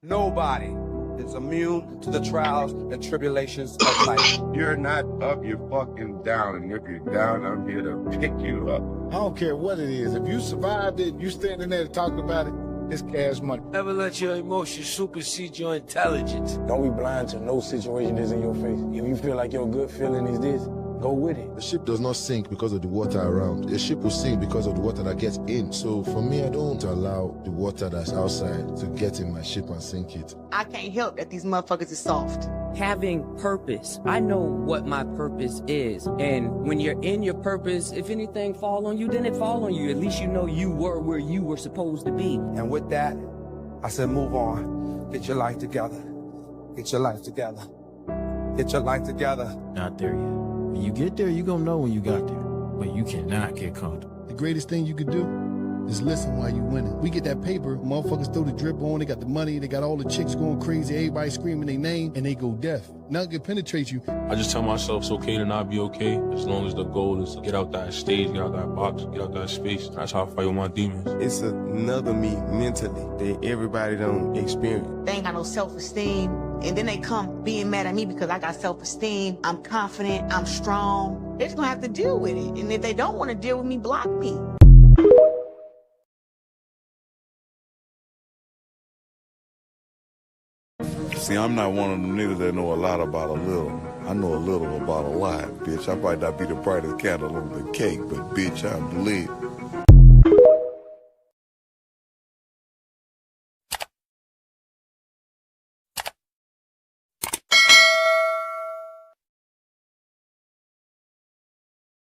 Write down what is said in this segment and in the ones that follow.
Nobody is immune to the trials and tribulations of life. You're not up, you're fucking down. And if you're down, I'm here to pick you up. I don't care what it is. If you survived it, you standing there talking about it, it's cash money. Never let your emotions supersede your intelligence. Don't be blind to no situation that's in your face. If you feel like your gut feeling is this, go with it. The ship does not sink because of the water around. The ship will sink because of the water that gets in. So for me, I don't allow the water that's outside to get in my ship and sink it. I can't help that these motherfuckers is soft. Having purpose. I know what my purpose is. And when you're in your purpose, if anything fall on you, then it fall on you. At least you know you were where you were supposed to be. And with that, I said, move on. Get your life together. Get your life together. Get your life together. Not there yet. When you get there, you're gonna know when you got there. But you cannot get comfortable. The greatest thing you could do is listen while you winning. We get that paper, motherfuckers throw the drip on, they got the money, they got all the chicks going crazy, everybody screaming their name, and they go deaf. Nothing can penetrate you. I just tell myself it's okay to not be okay, as long as the goal is to get out that stage, get out that box, get out that space. That's how I fight with my demons. It's another me mentally that everybody don't experience. They ain't got no self-esteem. And then they come being mad at me because I got self-esteem. I'm confident, I'm strong. They're just gonna have to deal with it. And if they don't want to deal with me, block me. See, I'm not one of them niggas that know a lot about a little. I know a little about a lot, bitch. I might not be the brightest candle on the cake, but bitch, I'm lit.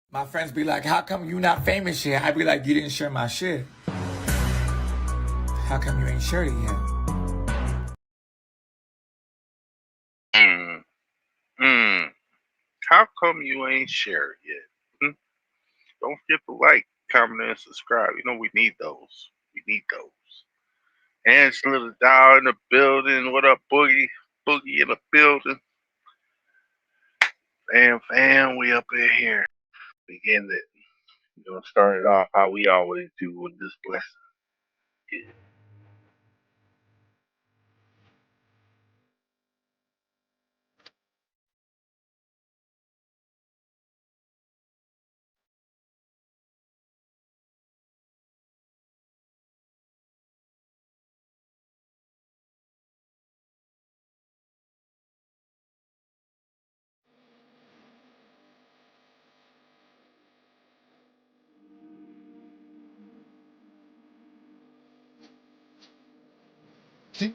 My friends be like, how come you not famous yet? I be like, you didn't share my shit. How come you ain't shared it yet? How come you ain't shared yet? Don't forget to like, comment, and subscribe. You know we need those. We need those. And it's Little Doll in the building. What up, Boogie? Boogie in the building. Fam, we up in here. Begin it. We're gonna start it off how we always do with this blessing. Yeah. See?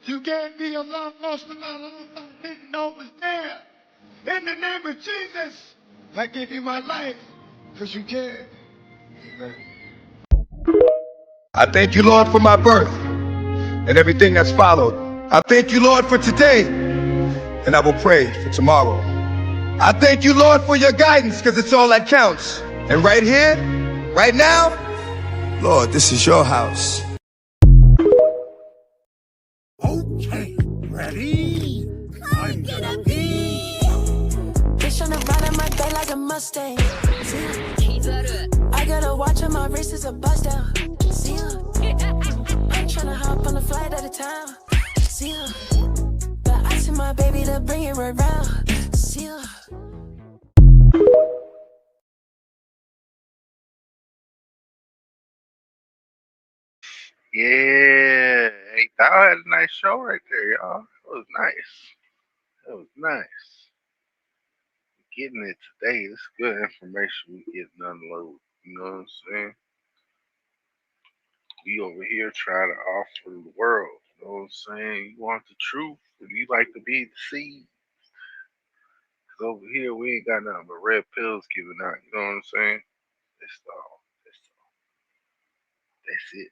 You gave me a love lost a lot of I didn't know was there. In the name of Jesus, I give you my life, because you cared. I thank you, Lord, for my birth and everything that's followed. I thank you, Lord, for today, and I will pray for tomorrow. I thank you, Lord, for your guidance, because it's all that counts. And right here, right now, Lord, this is your house. Okay, ready? I'm gonna be. Bitch on the ride of my day like a Mustang. I got a watch on my wrist is a bust down. See ya. I'm tryna hop on a flight out of town. See ya. But I see my baby to bring it right round. See ya. Yeah. Hey, Doll had a nice show right there, y'all. It was nice. It was nice. Getting it today. This is good information we getting unloaded. You know what I'm saying? We over here trying to offer the world. You know what I'm saying? You want the truth, and you like to be deceived. Cause over here we ain't got nothing but red pills giving out. You know what I'm saying? That's all. That's it.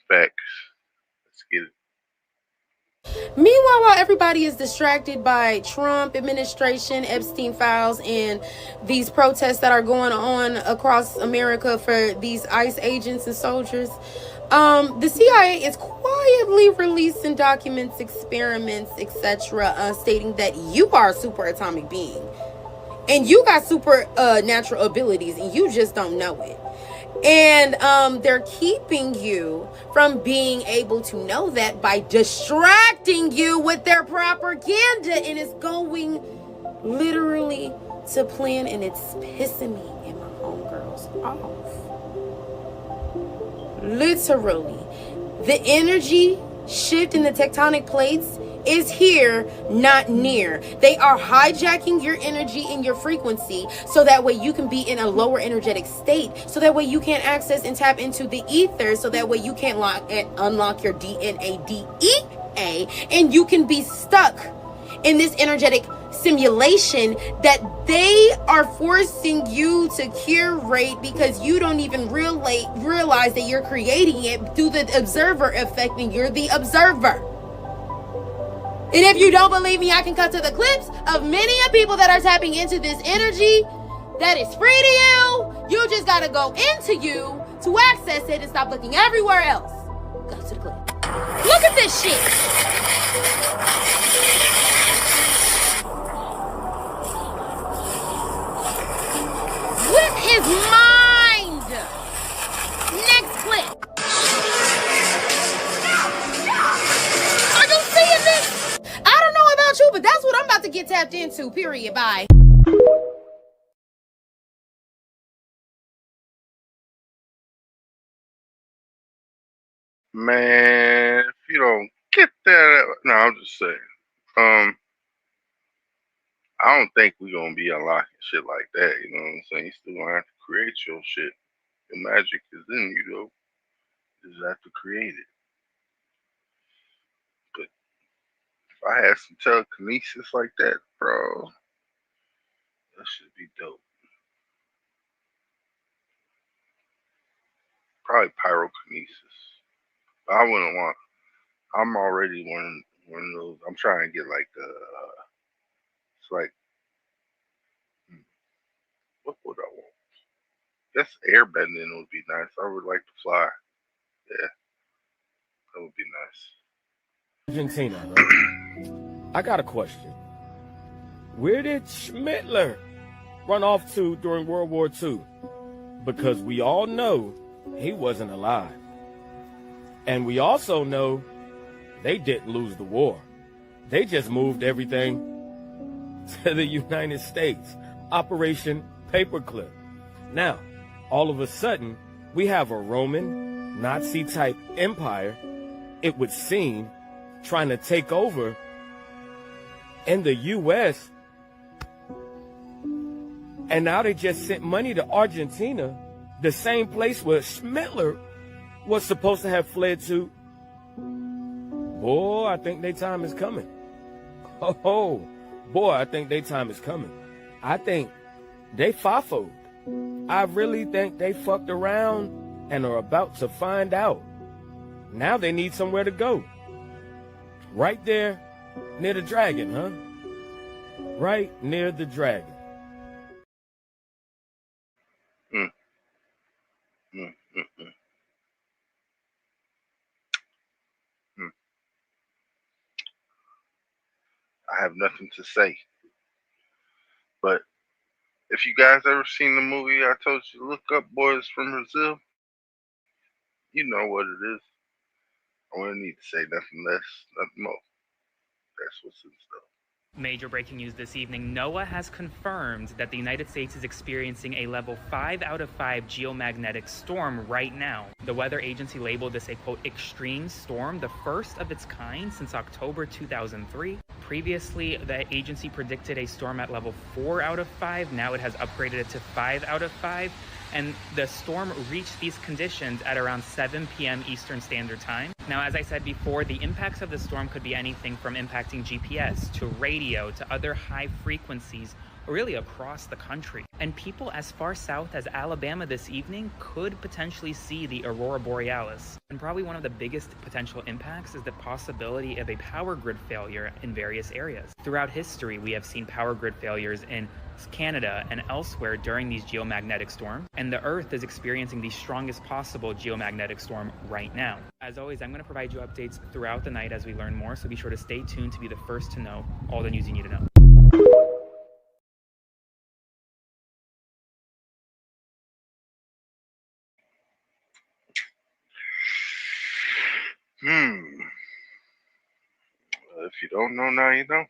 Facts. Let's get it. Meanwhile, while everybody is distracted by Trump administration, Epstein files, and these protests that are going on across America for these ICE agents and soldiers. The CIA is quietly releasing documents, experiments, etc., stating that you are a super atomic being. And you got super natural abilities, and you just don't know it. And they're keeping you from being able to know that by distracting you with their propaganda. And it's going literally to plan, and it's pissing me and my homegirls off. Literally. The energy shift in the tectonic plates is here, not near. They are hijacking your energy and your frequency so that way you can be in a lower energetic state, so that way you can't access and tap into the ether, so that way you can't unlock your DNA DEA, and you can be stuck in this energetic simulation that they are forcing you to curate, because you don't even realize that you're creating it through the observer effect, and you're the observer. And if you don't believe me, I can cut to the clips of many people that are tapping into this energy that is free to you. You just gotta go into you to access it and stop looking everywhere else. Go to the clip. Look at this shit. With his mind. Next clip. Are you seeing this? I don't know about you, but that's what I'm about to get tapped into, period. Bye. Man, if you don't get that, no, I'm just saying. I don't think we're gonna be unlocking shit like that. You know what I'm saying? You still gonna have to create your shit. The magic is in you, though. You just have to create it. But if I had some telekinesis like that, bro, that should be dope. Probably pyrokinesis. I wouldn't want. I'm already one of those. I'm trying to get like it's like, what would I want? Guess airbending would be nice. I would like to fly. Yeah, that would be nice. Argentina, right? I got a question. Where did Schmittler run off to during World War II? Because we all know he wasn't alive. And we also know they didn't lose the war. They just moved everything to the United States. Operation Paperclip. Now, all of a sudden, we have a Roman, Nazi-type empire, it would seem, trying to take over in the U.S. And now they just sent money to Argentina, the same place where Schmittler was supposed to have fled to. Boy, I think their time is coming. Oh, boy, I think their time is coming. I think they fafoed. I really think they fucked around and are about to find out. Now they need somewhere to go. Right there near the dragon, huh? Right near the dragon. I have nothing to say. But if you guys ever seen the movie I told you to look up, Boys from Brazil, you know what it is. I wouldn't need to say nothing less, nothing more. That's what's in stuff. Major breaking news this evening. NOAA has confirmed that the United States is experiencing a level 5 out of 5 geomagnetic storm right now. The weather agency labeled this a, quote, extreme storm, the first of its kind since October 2003. Previously, the agency predicted a storm at level 4 out of 5. Now it has upgraded it to 5 out of 5. And the storm reached these conditions at around 7 p.m. Eastern Standard Time. Now, as I said before, the impacts of the storm could be anything from impacting GPS to radio to other high frequencies really across the country. And people as far south as Alabama this evening could potentially see the aurora borealis. And probably one of the biggest potential impacts is the possibility of a power grid failure in various areas. Throughout history, we have seen power grid failures in Canada and elsewhere during these geomagnetic storms, and the Earth is experiencing the strongest possible geomagnetic storm right now. As always, I'm going to provide you updates throughout the night as we learn more, so be sure to stay tuned to be the first to know all the news you need to know. If you don't know now, you know.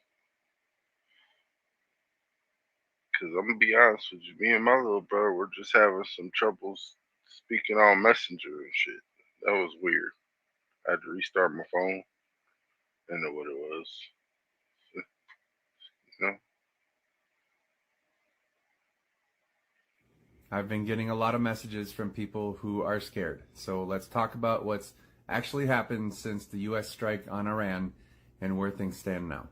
Because I'm going to be honest with you, me and my little brother were just having some troubles speaking on Messenger and shit. That was weird. I had to restart my phone. I didn't know what it was. You know? I've been getting a lot of messages from people who are scared. So let's talk about what's actually happened since the U.S. strike on Iran and where things stand now.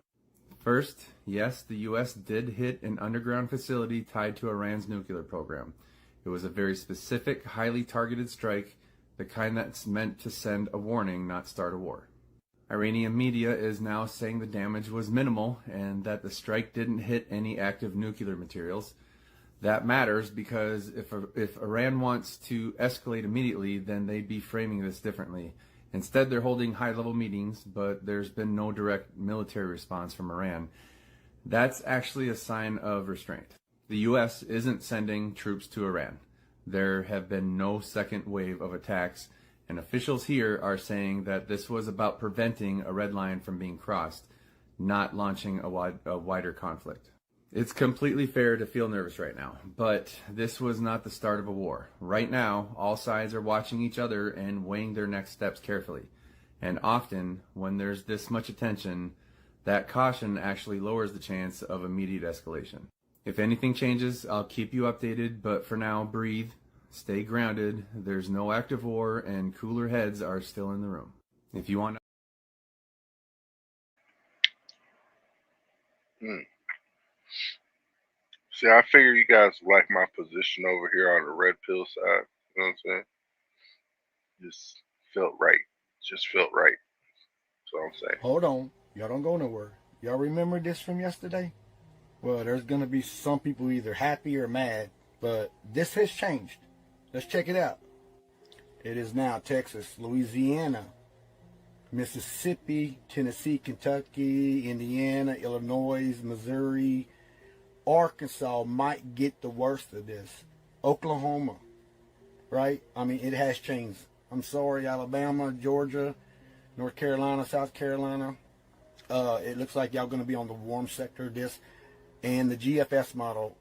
First, yes, the U.S. did hit an underground facility tied to Iran's nuclear program. It was a very specific, highly targeted strike, the kind that's meant to send a warning, not start a war. Iranian media is now saying the damage was minimal and that the strike didn't hit any active nuclear materials. That matters because if Iran wants to escalate immediately, then they'd be framing this differently. Instead, they're holding high-level meetings, but there's been no direct military response from Iran. That's actually a sign of restraint. The U.S. isn't sending troops to Iran. There have been no second wave of attacks, and officials here are saying that this was about preventing a red line from being crossed, not launching a wider conflict. It's completely fair to feel nervous right now, but this was not the start of a war. Right now, all sides are watching each other and weighing their next steps carefully. And often, when there's this much attention, that caution actually lowers the chance of immediate escalation. If anything changes, I'll keep you updated, but for now, breathe, stay grounded, there's no active war, and cooler heads are still in the room. If you want to... See, I figure you guys like my position over here on the red pill side. You know what I'm saying? Just felt right. Just felt right. That's what I'm saying. Hold on. Y'all don't go nowhere. Y'all remember this from yesterday? Well, there's going to be some people either happy or mad, but this has changed. Let's check it out. It is now Texas, Louisiana, Mississippi, Tennessee, Kentucky, Indiana, Illinois, Missouri, Arkansas might get the worst of this. Oklahoma, right? I mean, it has changed. I'm sorry, Alabama, Georgia, North Carolina, South Carolina. It looks like y'all going to be on the warm sector of this. And the GFS model.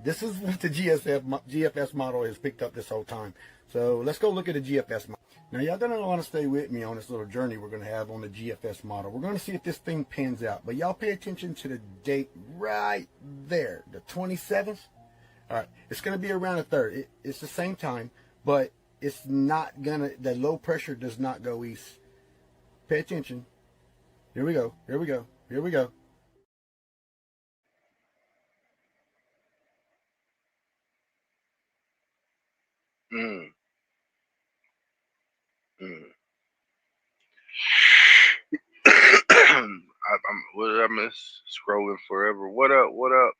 This is what the GFS model has picked up this whole time. So let's go look at the GFS model. Now, y'all going to want to stay with me on this little journey we're going to have on the GFS model. We're going to see if this thing pans out. But y'all pay attention to the date right there, the 27th. All right, it's going to be around the 3rd. It's the same time, but it's not going to, the low pressure does not go east. Pay attention. Here we go. Here we go. Here we go. What did I miss? Scrolling forever. What up? What up?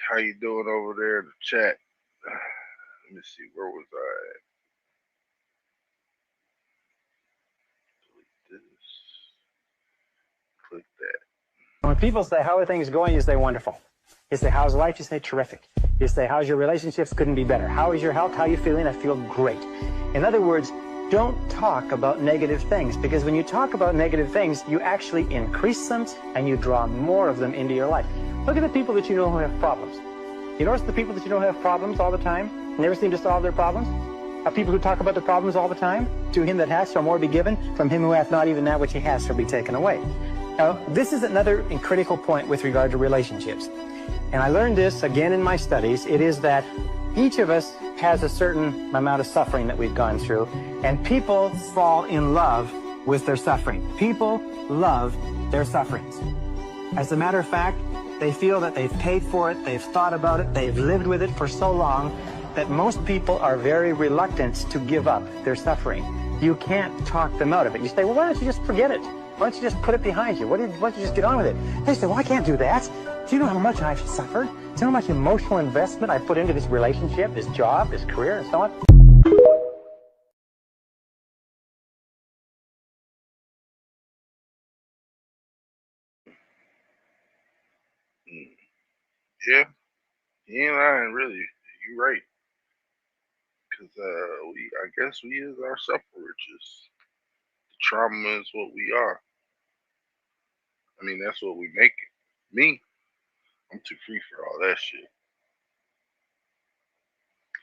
How you doing over there in the chat? Let me see. Where was I at? Delete this. Click that. When people say, how are things going? You say, wonderful. You say, how's life? You say, terrific. You say, how's your relationships? Couldn't be better. How is your health? How are you feeling? I feel great. In other words, don't talk about negative things, because when you talk about negative things, you actually increase them and you draw more of them into your life. Look at the people that you know who have problems. You notice the people that you know who have problems all the time, never seem to solve their problems, are people who talk about their problems all the time. To him that hath shall more be given, from him who hath not even that which he has shall be taken away. Now, this is another critical point with regard to relationships. And I learned this again in my studies. It is that each of us has a certain amount of suffering that we've gone through, and people fall in love with their suffering. People love their sufferings. As a matter of fact, they feel that they've paid for it, they've thought about it, they've lived with it for so long that most people are very reluctant to give up their suffering. You can't talk them out of it. You say, well, why don't you just forget it? Why don't you just put it behind you? Why don't you just get on with it? They say, well, I can't do that. Do you know how much I've suffered? Do you know how much emotional investment I put into this relationship, this job, this career, and so on? Yeah, you ain't lying, really. You right. Because I guess we is our suffrages. The trauma is what we are. I mean, that's what we make it. Me, I'm too free for all that shit.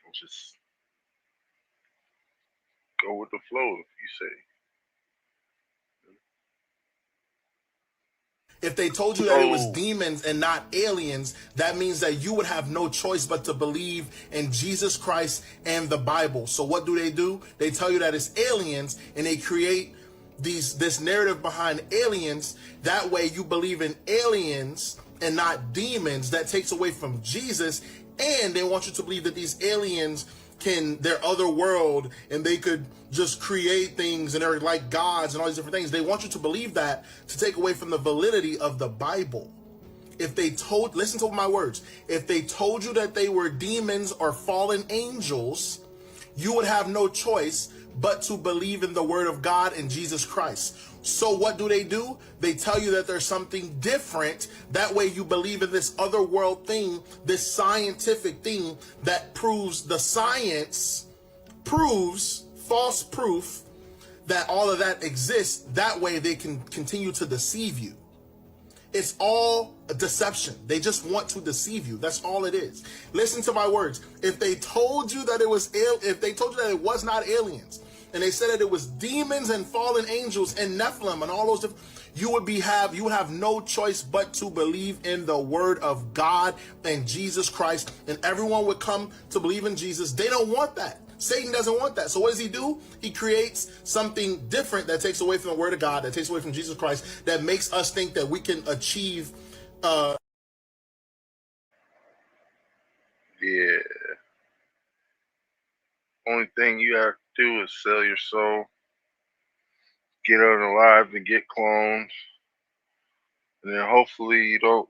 I'll just go with the flow, if you say. If they told you that it was demons and not aliens, that means that you would have no choice but to believe in Jesus Christ and the Bible. So what do? They tell you that it's aliens, and they create this narrative behind aliens. That way you believe in aliens and not demons. That takes away from Jesus, and they want you to believe that these aliens they're other world and they could just create things and they're like gods and all these different things. They want you to believe that to take away from the validity of the Bible. Listen to my words, if they told you that they were demons or fallen angels, you would have no choice but to believe in the word of God and Jesus Christ. So what do? They tell you that there's something different. That way you believe in this other world thing, this scientific thing that proves false proof that all of that exists. That way they can continue to deceive you. It's all a deception. They just want to deceive you. That's all it is. Listen to my words. If they told you that it was not aliens, and they said that it was demons and fallen angels and Nephilim and all those different, you would have no choice but to believe in the word of God and Jesus Christ, and everyone would come to believe in Jesus. They don't want that. Satan doesn't want that. So what does he do? He creates something different that takes away from the word of God, that takes away from Jesus Christ, that makes us think that we can achieve Yeah. Only thing you have to do is sell your soul, get unalived and get cloned, and then hopefully you don't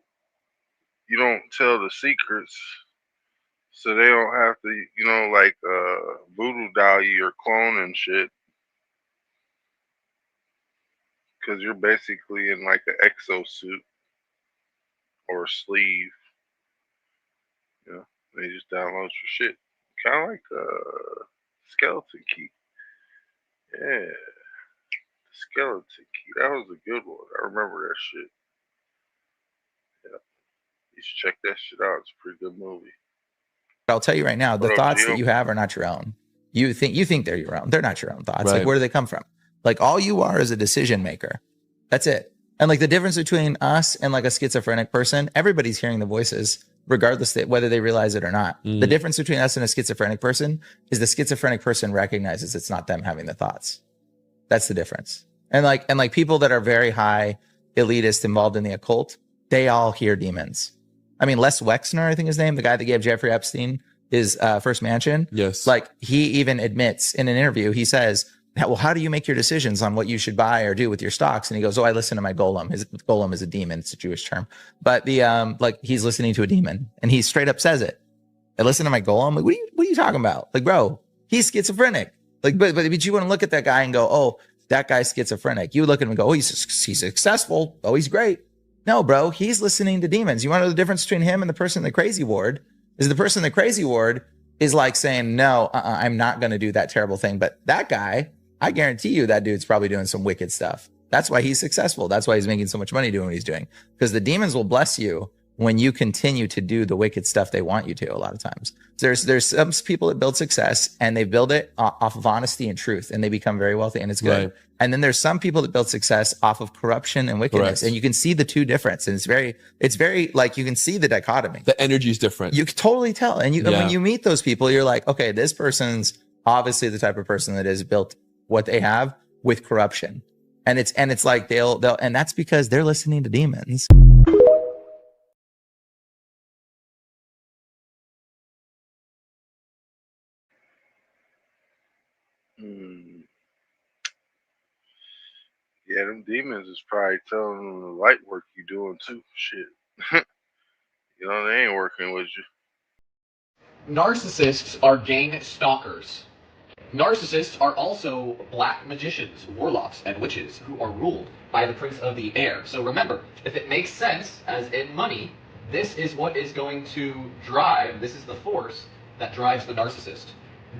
tell the secrets, so they don't have to, voodoo doll you or clone and shit, because you're basically in like an exosuit or a sleeve. You know, they just download your shit, kind of like a skeleton key. Yeah. Skeleton Key. That was a good one. I remember that shit. Yeah. You should check that shit out. It's a pretty good movie. I'll tell you right now, the What up, thoughts Gio? that you have are not your own. You think they're your own. They're not your own thoughts. Right. Like, where do they come from? Like, all you are is a decision maker. That's it. And like the difference between us and like a schizophrenic person, everybody's hearing the voices, regardless of whether they realize it or not. The difference between us and a schizophrenic person is the schizophrenic person recognizes it's not them having the thoughts. That's the difference. And like people that are very high elitist involved in the occult, they all hear demons. I mean, Les Wexner, I think his name, the guy that gave Jeffrey Epstein his first mansion. Yes. Like, he even admits in an interview, he says, well, how do you make your decisions on what you should buy or do with your stocks? And he goes, I listen to my golem. His golem is a demon. It's a Jewish term. But he's listening to a demon, and he straight up says it. I listen to my golem. Like, what are you talking about? Like, bro, he's schizophrenic. Like, but you wouldn't look at that guy and go, oh, that guy's schizophrenic. You would look at him and go, oh, he's successful. Oh, he's great. No, bro, he's listening to demons. You want to know the difference between him and the person in the crazy ward? Is the person in the crazy ward is like saying, no, I'm not going to do that terrible thing. But that guy, I guarantee you that dude's probably doing some wicked stuff. That's why he's successful. That's why he's making so much money doing what he's doing. Because the demons will bless you when you continue to do the wicked stuff they want you to a lot of times. There's some people that build success and they build it off of honesty and truth, and they become very wealthy, and it's good. Right. And then there's some people that build success off of corruption and wickedness. Correct. And you can see the two difference. And it's very like, you can see the dichotomy. The energy is different. You can totally tell. And and when you meet those people, you're like, okay, this person's obviously the type of person that has built what they have with corruption. And it's like they'll and that's because they're listening to demons. Hmm. Yeah, them demons is probably telling them the light work you doing too. Shit. You know, they ain't working with you. Narcissists are gang stalkers. Narcissists are also black magicians, warlocks, and witches who are ruled by the Prince of the Air. So remember, if it makes sense, as in money, this is what is going to drive, this is the force that drives the narcissist.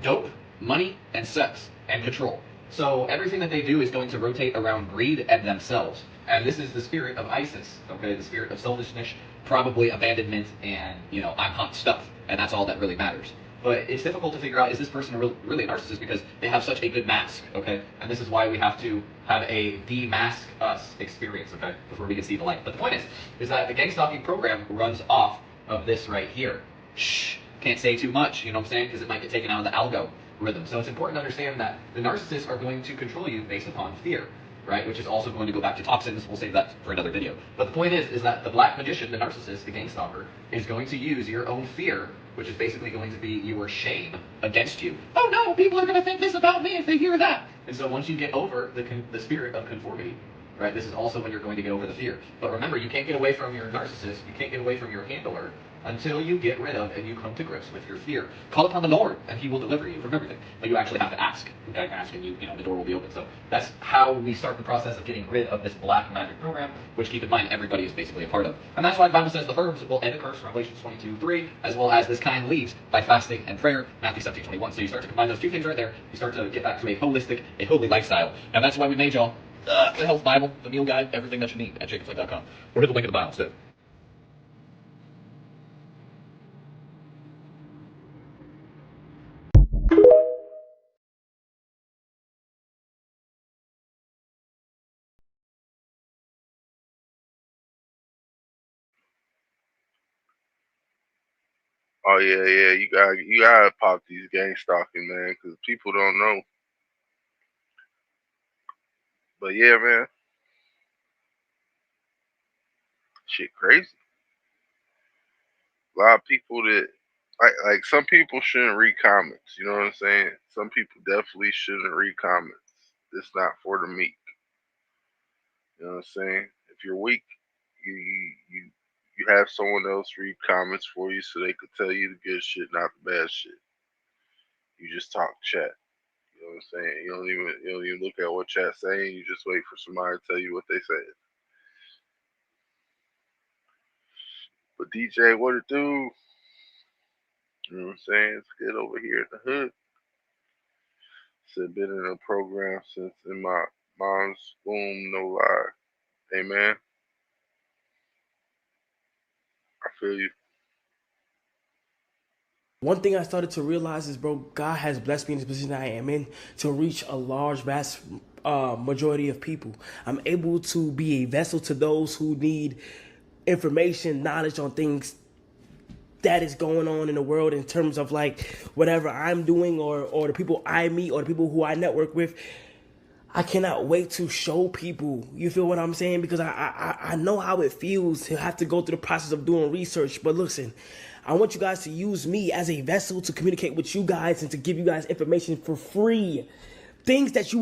Dope, money, and sex, and control. So everything that they do is going to rotate around greed and themselves. And this is the spirit of ISIS, okay? The spirit of selfishness, probably abandonment, and, you know, I'm hot stuff. And that's all that really matters. But it's difficult to figure out, is this person really a narcissist, because they have such a good mask, okay? And this is why we have to have a de-mask us experience, okay? Before we can see the light. But the point is that the gang stalking program runs off of this right here. Shh, can't say too much, you know what I'm saying? Because it might get taken out of the algorithm. So it's important to understand that the narcissists are going to control you based upon fear, right? Which is also going to go back to toxins. We'll save that for another video. But the point is that the black magician, the narcissist, the gang stalker, is going to use your own fear, which is basically going to be your shame against you. Oh no, people are going to think this about me if they hear that. And so once you get over the spirit of conformity, right, this is also when you're going to get over the fear. But remember, you can't get away from your narcissist, you can't get away from your handler, until you get rid of and you come to grips with your fear. Call upon the Lord, and He will deliver you from everything. But you actually have to ask. Okay? Ask, and you know, the door will be open. So that's how we start the process of getting rid of this black magic program, which, keep in mind, everybody is basically a part of. And that's why the Bible says the herbs will end a curse, Revelation 22:3, as well as this kind leaves by fasting and prayer, Matthew 17:21. So you start to combine those two things right there. You start to get back to a holistic, a holy lifestyle. And that's why we made y'all the Health Bible, the Meal Guide, everything that you need at jacobslife.com. Or hit the link in the bio instead. Oh yeah, yeah. You gotta pop these gang stalking, man, because people don't know. But yeah, man, shit crazy. A lot of people that like some people shouldn't read comments. You know what I'm saying? Some people definitely shouldn't read comments. It's not for the meek. You know what I'm saying? If you're weak, you have someone else read comments for you so they could tell you the good shit, not the bad shit. You just talk chat. You know what I'm saying? You don't even look at what chat's saying. You just wait for somebody to tell you what they said. But DJ, what it do? You know what I'm saying? It's good over here in the hood. Said been in a program since in my mom's womb, no lie. Hey man, I feel you. One thing I started to realize is, bro, God has blessed me in this position I am in to reach a large, vast majority of people. I'm able to be a vessel to those who need information, knowledge on things that is going on in the world in terms of like whatever I'm doing or the people I meet or the people who I network with. I cannot wait to show people, you feel what I'm saying? Because I know how it feels to have to go through the process of doing research. But listen, I want you guys to use me as a vessel to communicate with you guys and to give you guys information for free. Things that you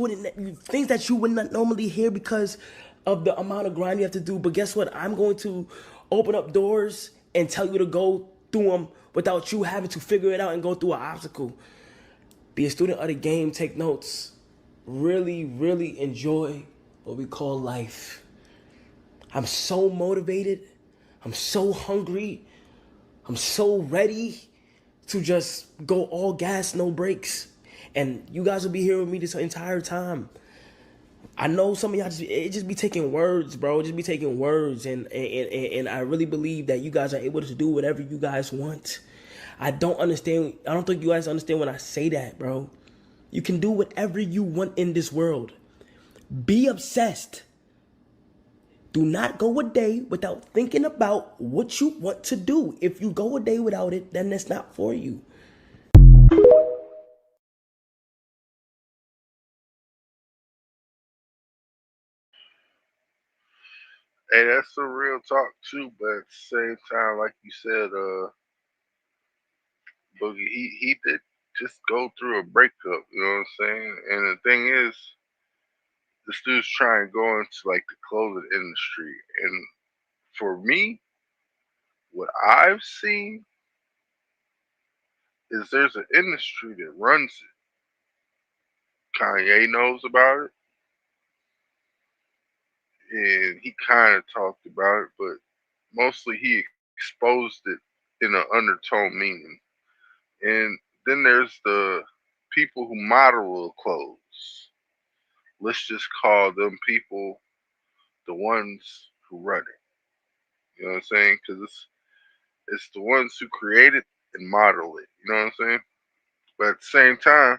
would not normally hear because of the amount of grind you have to do. But guess what? I'm going to open up doors and tell you to go through them without you having to figure it out and go through an obstacle. Be a student of the game, take notes. Really, really enjoy what we call life. I'm so motivated. I'm so hungry. I'm so ready to just go all gas, no brakes. And you guys will be here with me this entire time. I know some of y'all just be taking words, bro. Just be taking words. And I really believe that you guys are able to do whatever you guys want. I don't think you guys understand when I say that, bro. You can do whatever you want in this world. Be obsessed. Do not go a day without thinking about what you want to do. If you go a day without it, then that's not for you. Hey, that's some real talk too, but at the same time, like you said, Boogie, he did just go through a breakup, you know what I'm saying? And the thing is, this dude's trying to go into like the clothing industry. And for me, what I've seen is there's an industry that runs it. Kanye knows about it, and he kind of talked about it, but mostly he exposed it in an undertone meaning. And then there's the people who model the clothes. Let's just call them people the ones who run it. You know what I'm saying? Because it's the ones who create it and model it. You know what I'm saying? But at the same time,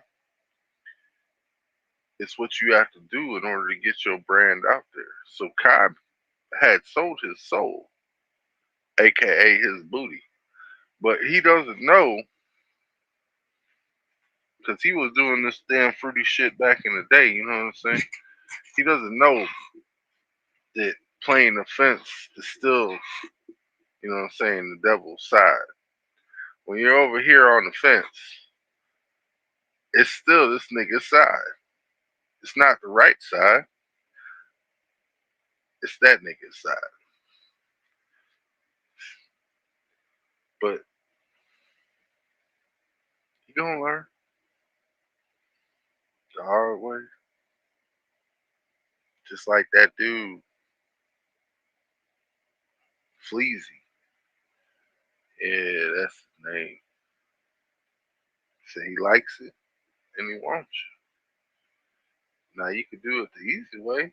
it's what you have to do in order to get your brand out there. So Kai had sold his soul, aka his booty, but he doesn't know because he was doing this damn fruity shit back in the day. You know what I'm saying? He doesn't know that playing the fence is still, you know what I'm saying, the devil's side. When you're over here on the fence, it's still this nigga's side. It's not the right side. It's that nigga's side. But you gonna learn the hard way. Just like that dude, Fleazy. Yeah, that's his name. Say he likes it and he wants you. Now you can do it the easy way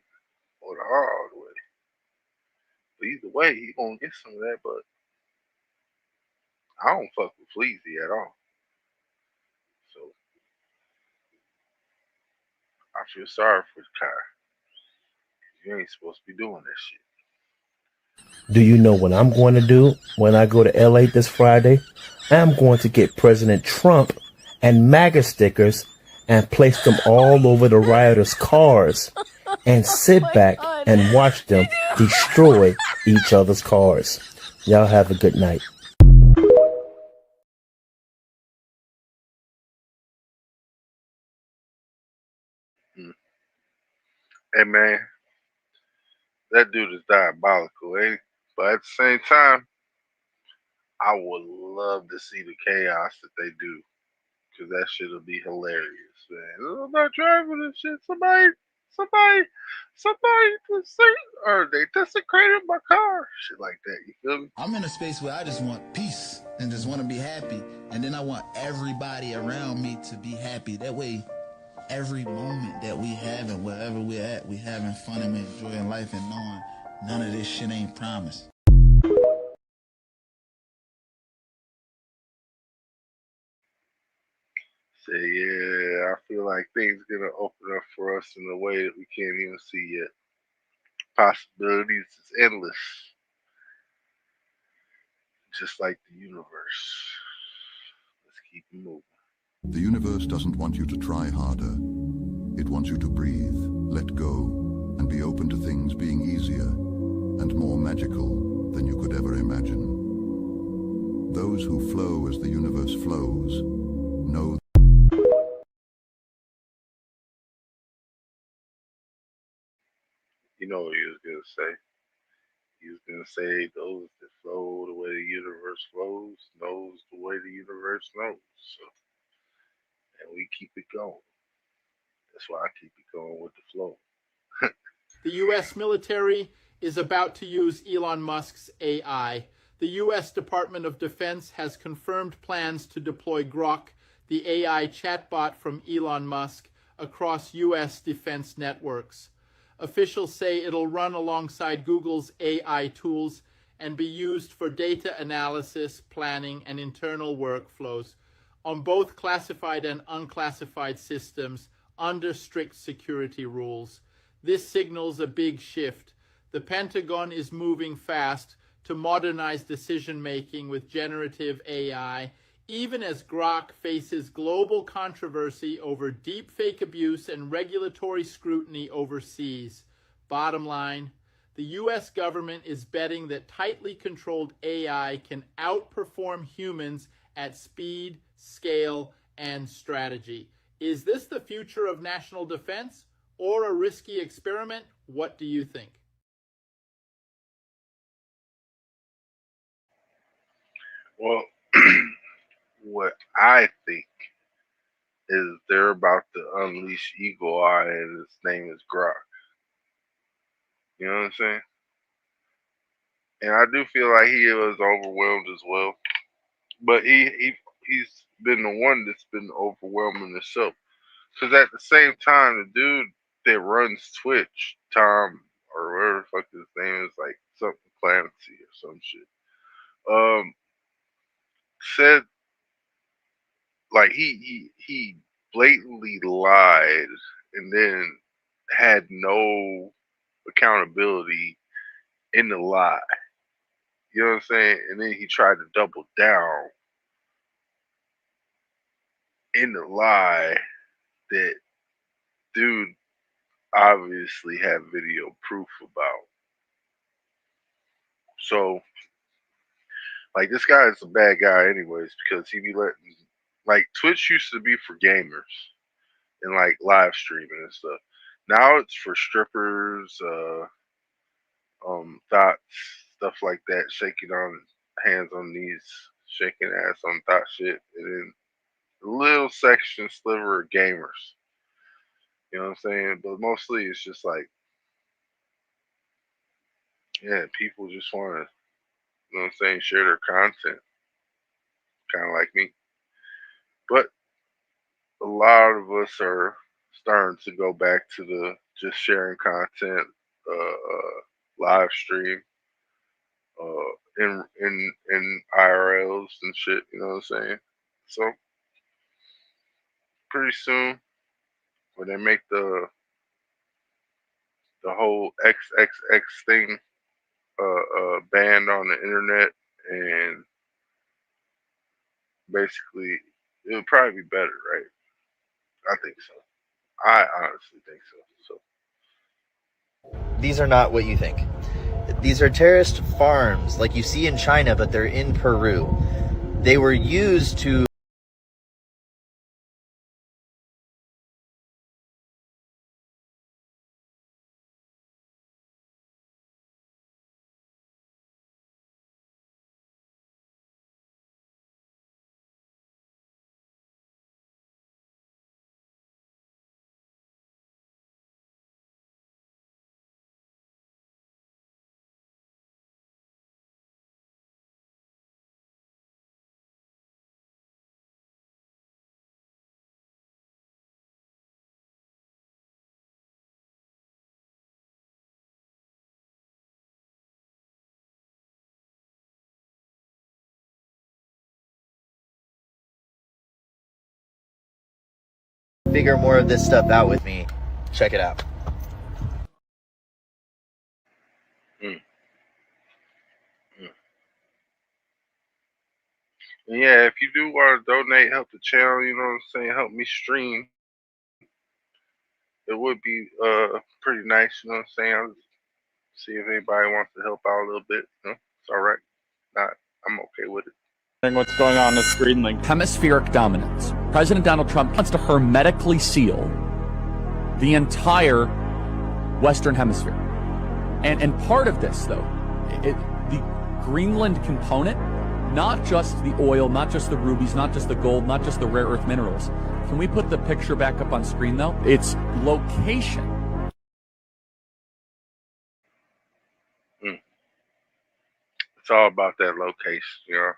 or the hard way. But either way, he gonna get some of that. But I don't fuck with Fleazy at all. So I feel sorry for the Kai. You ain't supposed to be doing that shit. Do you know what I'm going to do when I go to LA this Friday? I'm going to get President Trump and MAGA stickers and place them all over the rioters' cars and sit back and watch them destroy each other's cars. Y'all have a good night. Hey man, that dude is diabolical, eh? But at the same time, I would love to see the chaos that they do. Cause that shit'll be hilarious, man. I'm not driving this shit. Somebody or they desecrated my car. Shit like that. You feel me? I'm in a space where I just want peace and just want to be happy. And then I want everybody around me to be happy. That way, every moment that we have and wherever we're at, we having fun and we enjoying life and knowing none of this shit ain't promised. Say, yeah, I feel like things gonna open up for us in a way that we can't even see yet. Possibilities is endless, just like the universe. Let's keep it moving. The universe doesn't want you to try harder. It wants you to breathe, let go, and be open to things being easier and more magical than you could ever imagine. Those who flow as the universe flows know. You know what he was gonna say? He was gonna say those that flow the way the universe flows knows the way the universe knows. So, and we keep it going. That's why I keep it going with the flow. The U.S. military is about to use Elon Musk's AI. The U.S. Department of Defense has confirmed plans to deploy Grok, the AI chatbot from Elon Musk, across U.S. defense networks. Officials say it'll run alongside Google's AI tools and be used for data analysis, planning, and internal workflows on both classified and unclassified systems under strict security rules. This signals a big shift. The Pentagon is moving fast to modernize decision-making with generative AI, even as Grok faces global controversy over deepfake abuse and regulatory scrutiny overseas. Bottom line, The US government is betting that tightly controlled AI can outperform humans at speed, scale, and strategy. Is this the future of national defense or a risky experiment? What do you think? Well, what I think is they're about to unleash Eagle Eye, and his name is Grok. You know what I'm saying? And I do feel like he was overwhelmed as well. But he's been the one that's been overwhelming himself. Because at the same time, the dude that runs Twitch, Tom or whatever the fuck his name is, like something Clancy or some shit, said like he blatantly lied and then had no accountability in the lie. You know what I'm saying? And then he tried to double down in the lie that dude obviously had video proof about. So, like, this guy is a bad guy, anyways, because he be letting, like, Twitch used to be for gamers and, like, live streaming and stuff. Now it's for strippers, thoughts, stuff like that, shaking on hands on knees, shaking ass on thought shit, and then a little section sliver of gamers. You know what I'm saying? But mostly it's just like, yeah, people just want to, you know what I'm saying, share their content, kind of like me. But a lot of us are starting to go back to the just sharing content, live stream, in IRLs and shit. You know what I'm saying? So pretty soon, when they make the whole XXX thing banned on the internet, and basically it'll probably be better, right? I think so. I honestly think so. These are not what you think. These are terrorist farms like you see in China, but they're in Peru. They were used to figure more of this stuff out with me. Check it out. Mm. And yeah, if you do want to donate, help the channel, you know what I'm saying, help me stream, it would be pretty nice, you know what I'm saying. I'll see if anybody wants to help out a little bit. You know? It's all right. Not, I'm okay with it. What's going on with Greenland? Hemispheric dominance. President Donald Trump wants to hermetically seal the entire Western Hemisphere. And part of this, though, the Greenland component, not just the oil, not just the rubies, not just the gold, not just the rare earth minerals. Can we put the picture back up on screen, though? Its location. It's all about that location, you know.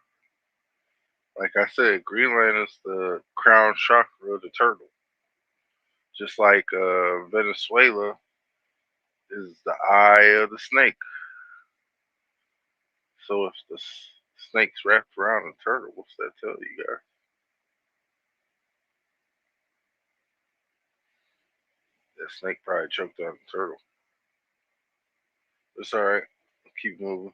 Like I said, Greenland is the crown chakra of the turtle. Just like Venezuela is the eye of the snake. So if the snake's wrapped around the turtle, what's that tell you guys? That snake probably choked on the turtle. It's alright. Keep moving.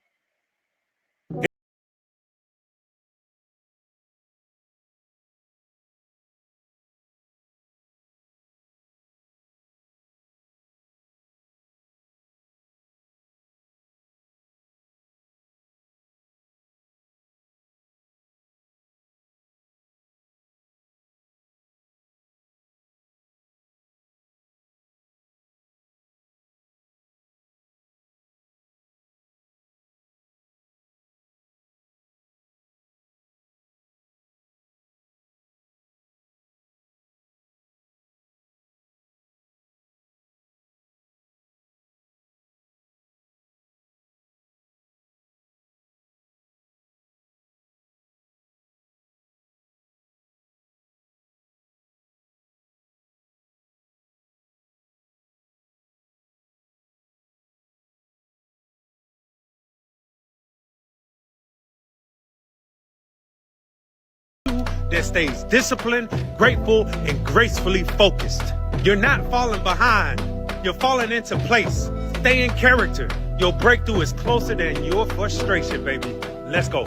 that stays disciplined, grateful, and gracefully focused. You're not falling behind. You're falling into place. Stay in character. Your breakthrough is closer than your frustration, baby. Let's go.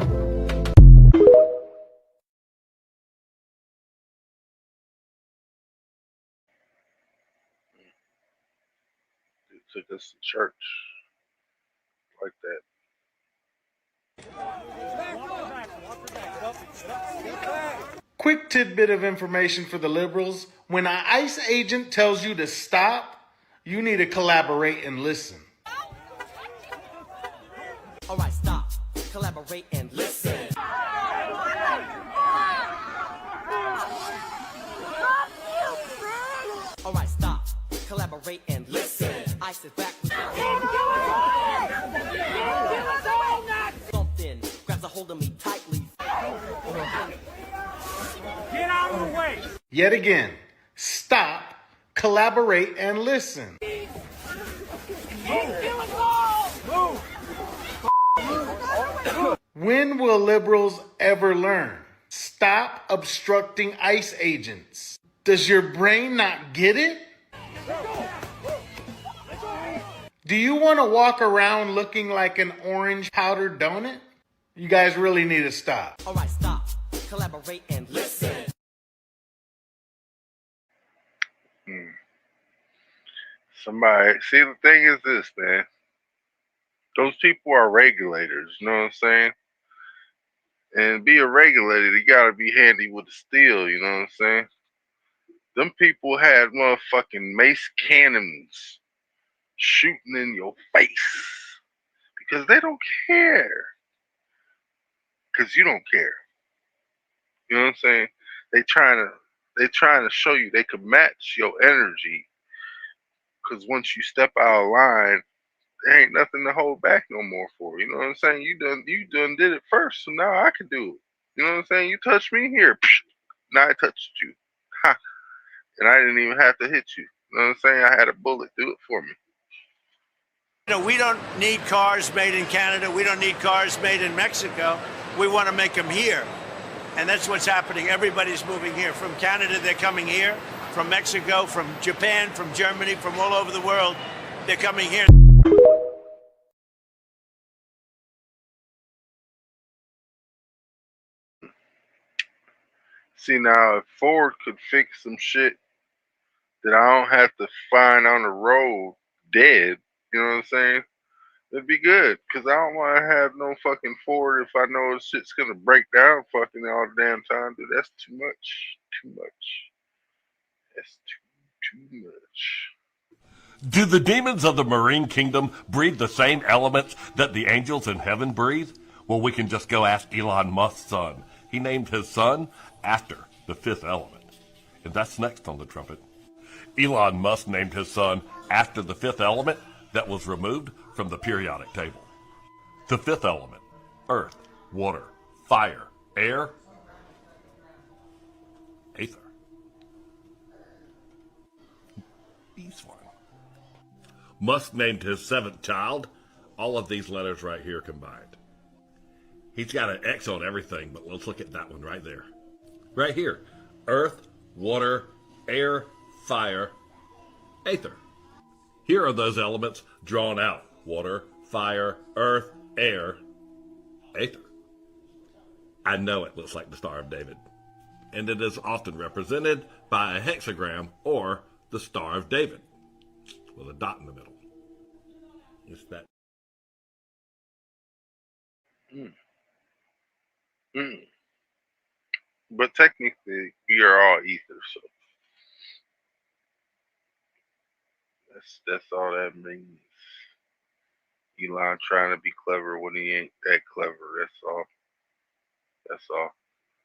They took us to church like that. Quick tidbit of information for the liberals. When an ICE agent tells you to stop, you need to collaborate and listen. All right, stop, collaborate, and listen. All right, stop, collaborate, and listen. I sit back with something grabs a hold of me tightly. Get out of the way. Yet again, stop, collaborate, and listen. When will liberals ever learn? Stop obstructing ICE agents. Does your brain not get it? Do you want to walk around looking like an orange powdered donut? You guys really need to stop. All right, stop, collaborate, and listen. Somebody, see, the thing is this, man. Those people are regulators, you know what I'm saying? And be a regulator, you gotta be handy with the steel, you know what I'm saying? Them people had motherfucking mace cannons shooting in your face because they don't care. Because you don't care. You know what I'm saying? They trying to show you they could match your energy. Because once you step out of line, there ain't nothing to hold back no more for. You know what I'm saying? You done did it first, so now I can do it. You know what I'm saying? You touched me here. Psh, now I touched you. Ha. And I didn't even have to hit you. You know what I'm saying? I had a bullet do it for me. You know, we don't need cars made in Canada. We don't need cars made in Mexico. We want to make them here. And that's what's happening. Everybody's moving here. From Canada, they're coming here. From Mexico, from Japan, from Germany, from all over the world, they're coming here. See, now, if Ford could fix some shit that I don't have to find on the road dead, you know what I'm saying? It'd be good, because I don't want to have no fucking Ford if I know the shit's going to break down fucking all the damn time. Dude, that's too much. Too much. That's too much. Do the demons of the marine kingdom breathe the same elements that the angels in heaven breathe? Well, we can just go ask Elon Musk's son. He named his son after the fifth element. And that's next on the trumpet. Elon Musk named his son after the fifth element that was removed from the periodic table. The fifth element: earth, water, fire, air, ether. He's one. Musk named his seventh child all of these letters right here combined. He's got an X on everything, but let's look at that one right there. Right here. Earth, water, air, fire, ether. Here are those elements drawn out. Water, fire, earth, air, ether. I know it looks like the Star of David. And it is often represented by a hexagram or the Star of David with a dot in the middle. It's that. But technically, we are all ether, so that's all that means. Elon trying to be clever when he ain't that clever. That's all. That's all.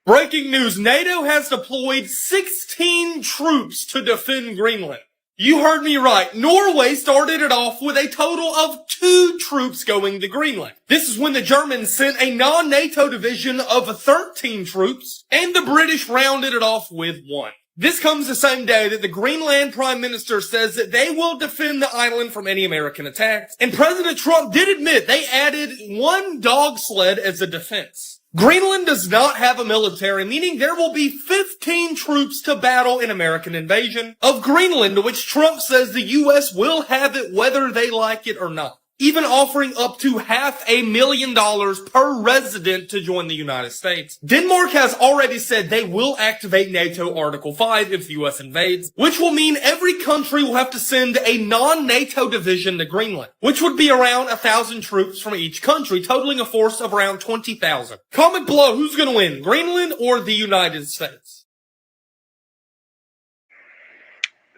Breaking news, NATO has deployed 16 troops to defend Greenland. You heard me right. Norway started it off with a total of 2 troops going to Greenland. This is when the Germans sent a non-NATO division of 13 troops, and the British rounded it off with 1. This comes the same day that the Greenland Prime Minister says that they will defend the island from any American attacks. And President Trump did admit they added 1 dog sled as a defense. Greenland does not have a military, meaning there will be 15 troops to battle an American invasion of Greenland, which Trump says the U.S. will have it whether they like it or not, even offering up to $500,000 per resident to join the United States. Denmark has already said they will activate NATO Article 5 if the US invades, which will mean every country will have to send a non-NATO division to Greenland, which would be around 1,000 troops from each country, totaling a force of around 20,000. Comment below who's gonna win, Greenland or the United States?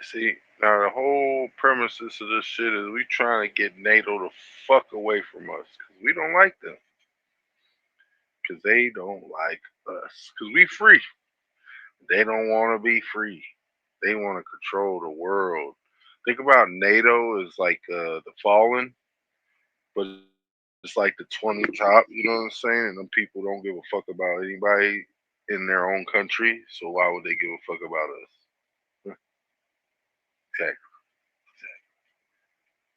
See, now the whole premises of this shit is we trying to get NATO to fuck away from us because we don't like them. Because they don't like us. Because we free. They don't want to be free. They want to control the world. Think about NATO as like the fallen, but it's like the 20 top, you know what I'm saying? And them people don't give a fuck about anybody in their own country, so why would they give a fuck about us? Exactly.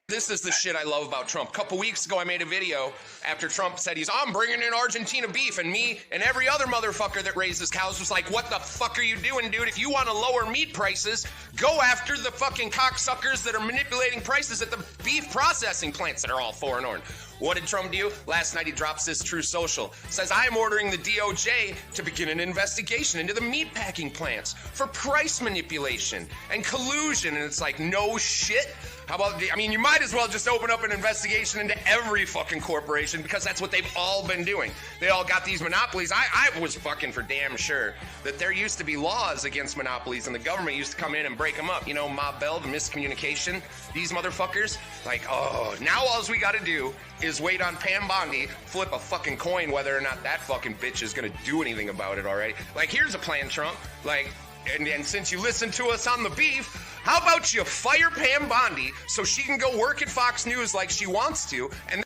This is the shit I love about Trump. A couple weeks ago, I made a video after Trump said I'm bringing in Argentina beef, and me and every other motherfucker that raises cows was like, what the fuck are you doing, dude? If you want to lower meat prices, go after the fucking cocksuckers that are manipulating prices at the beef processing plants that are all foreign owned. What did Trump do? Last night he drops this True Social. Says, I am ordering the DOJ to begin an investigation into the meatpacking plants for price manipulation and collusion. And it's like, no shit. How about, you might as well just open up an investigation into every fucking corporation because that's what they've all been doing. They all got these monopolies. I was fucking for damn sure that there used to be laws against monopolies and the government used to come in and break them up. You know, Ma Bell, the miscommunication, these motherfuckers. Like, oh, now all we got to do is wait on Pam Bondi, flip a fucking coin whether or not that fucking bitch is gonna do anything about it already. Like, here's a plan, Trump. Like, and since you listen to us on the beef, how about you fire Pam Bondi so she can go work at Fox News like she wants to, and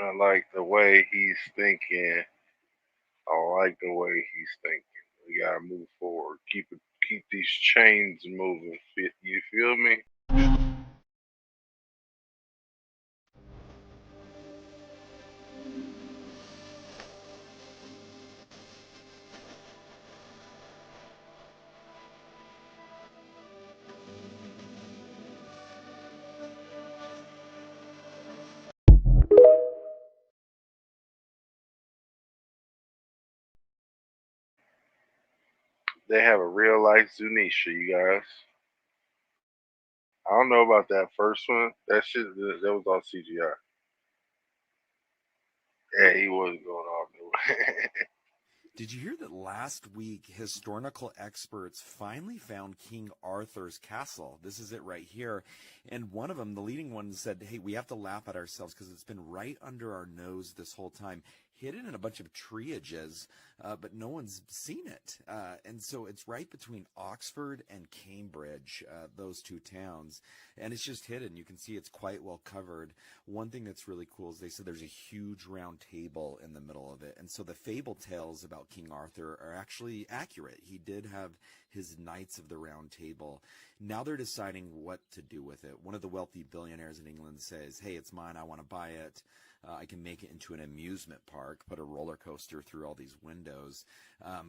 I like the way he's thinking. I like the way he's thinking. We gotta move forward. Keep these chains moving. You feel me? They have a real life Zunisha, you guys. I don't know about that first one. That shit, that was all CGI. Yeah, he wasn't going off nowhere. Did you hear that last week historical experts finally found King Arthur's castle? This is it right here. And one of them, the leading one, said, hey, we have to laugh at ourselves because it's been right under our nose this whole time, hidden in a bunch of treeages, but no one's seen it. And so it's right between Oxford and Cambridge, those two towns. And it's just hidden. You can see it's quite well covered. One thing that's really cool is they said there's a huge round table in the middle of it. And so the fable tales about King Arthur are actually accurate. He did have his Knights of the Round Table. Now they're deciding what to do with it. One of the wealthy billionaires in England says, hey, it's mine. I want to buy it. I can make it into an amusement park, put a roller coaster through all these windows.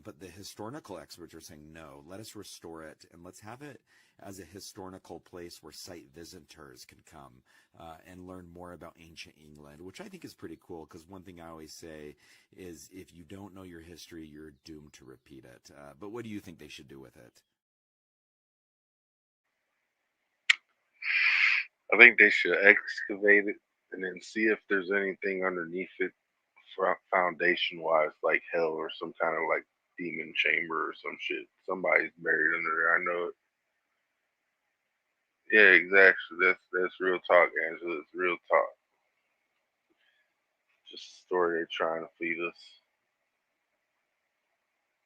But the historical experts are saying, no, let us restore it and let's have it as a historical place where site visitors can come and learn more about ancient England, which I think is pretty cool because one thing I always say is if you don't know your history, you're doomed to repeat it. But what do you think they should do with it? I think they should excavate it and then see if there's anything underneath it foundation wise, like hell or some kind of like demon chamber or some shit. Somebody's buried under there. I know it. Yeah, exactly. That's real talk, Angela. It's real talk. Just a story they're trying to feed us.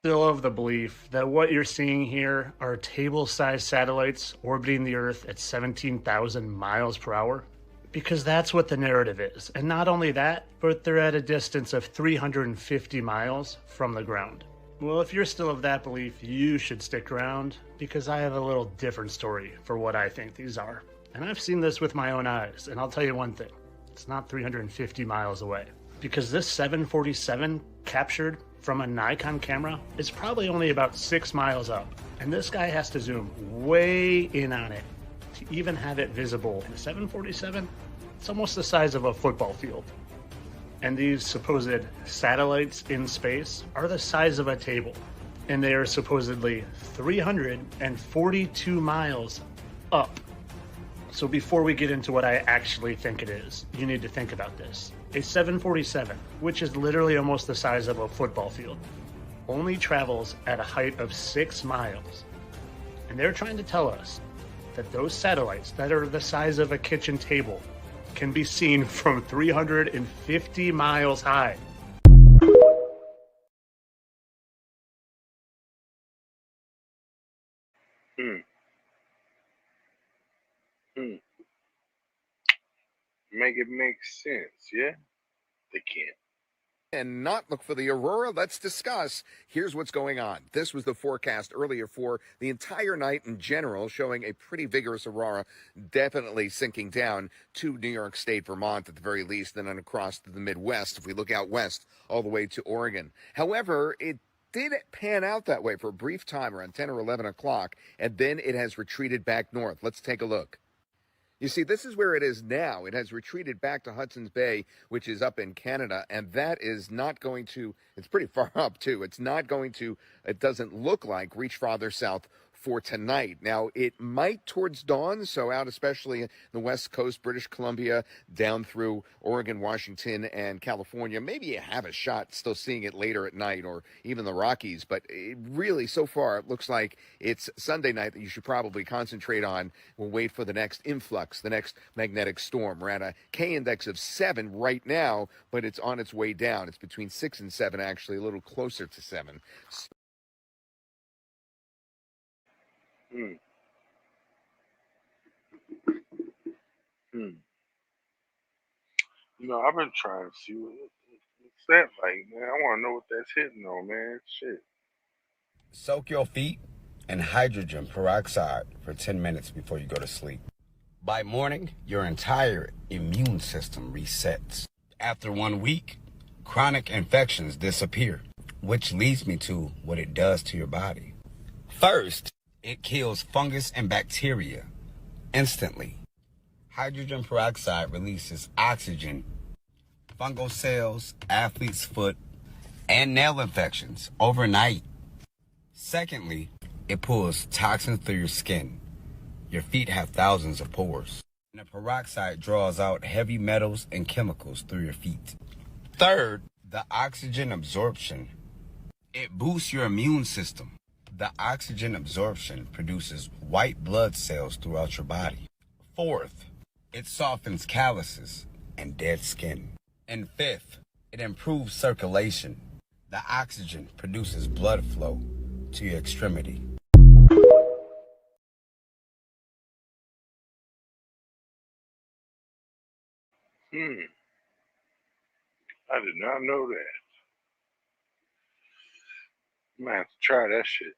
Still of the belief that what you're seeing here are table-sized satellites orbiting the Earth at 17,000 miles per hour. Because that's what the narrative is. And not only that, but they're at a distance of 350 miles from the ground. Well, if you're still of that belief, you should stick around because I have a little different story for what I think these are. And I've seen this with my own eyes, and I'll tell you one thing. It's not 350 miles away. Because this 747 captured from a Nikon camera is probably only about 6 miles up. And this guy has to zoom way in on it to even have it visible. And a 747, it's almost the size of a football field. And these supposed satellites in space are the size of a table. And they are supposedly 342 miles up. So before we get into what I actually think it is, you need to think about this. A 747, which is literally almost the size of a football field, only travels at a height of 6 miles. And they're trying to tell us that those satellites that are the size of a kitchen table can be seen from 350 miles high. Make it make sense, yeah? They can't. And not look for the aurora. Let's discuss. Here's what's going on. This was the forecast earlier for the entire night in general, showing a pretty vigorous aurora, definitely sinking down to New York State, Vermont at the very least, and then across to the Midwest, if we look out west, all the way to Oregon. However, it did pan out that way for a brief time around 10 or 11 o'clock, and then it has retreated back north. Let's take a look. You see, this is where it is now. It has retreated back to Hudson's Bay, which is up in Canada, and that is not going to, it's pretty far up too. It's not going to, it doesn't look like, reach farther south for tonight. Now, it might towards dawn, so out especially in the West Coast, British Columbia, down through Oregon, Washington, and California. Maybe you have a shot still seeing it later at night, or even the Rockies, but it really, so far, it looks like it's Sunday night that you should probably concentrate on. We'll wait for the next influx, the next magnetic storm. We're at a K-index of 7 right now, but it's on its way down. It's between 6 and 7, actually, a little closer to 7. You know, I've been trying to see what's that like, man. I want to know what that's hitting on, man. Shit. Soak your feet in hydrogen peroxide for 10 minutes before you go to sleep. By morning, your entire immune system resets. After 1 week, chronic infections disappear, which leads me to what it does to your body. First, it kills fungus and bacteria instantly. Hydrogen peroxide releases oxygen, fungal cells, athlete's foot, and nail infections overnight. Secondly, it pulls toxins through your skin. Your feet have thousands of pores. And the peroxide draws out heavy metals and chemicals through your feet. Third, the oxygen absorption. It boosts your immune system. The oxygen absorption produces white blood cells throughout your body. Fourth, it softens calluses and dead skin. And fifth, it improves circulation. The oxygen produces blood flow to your extremity. I did not know that. I might have to try that shit.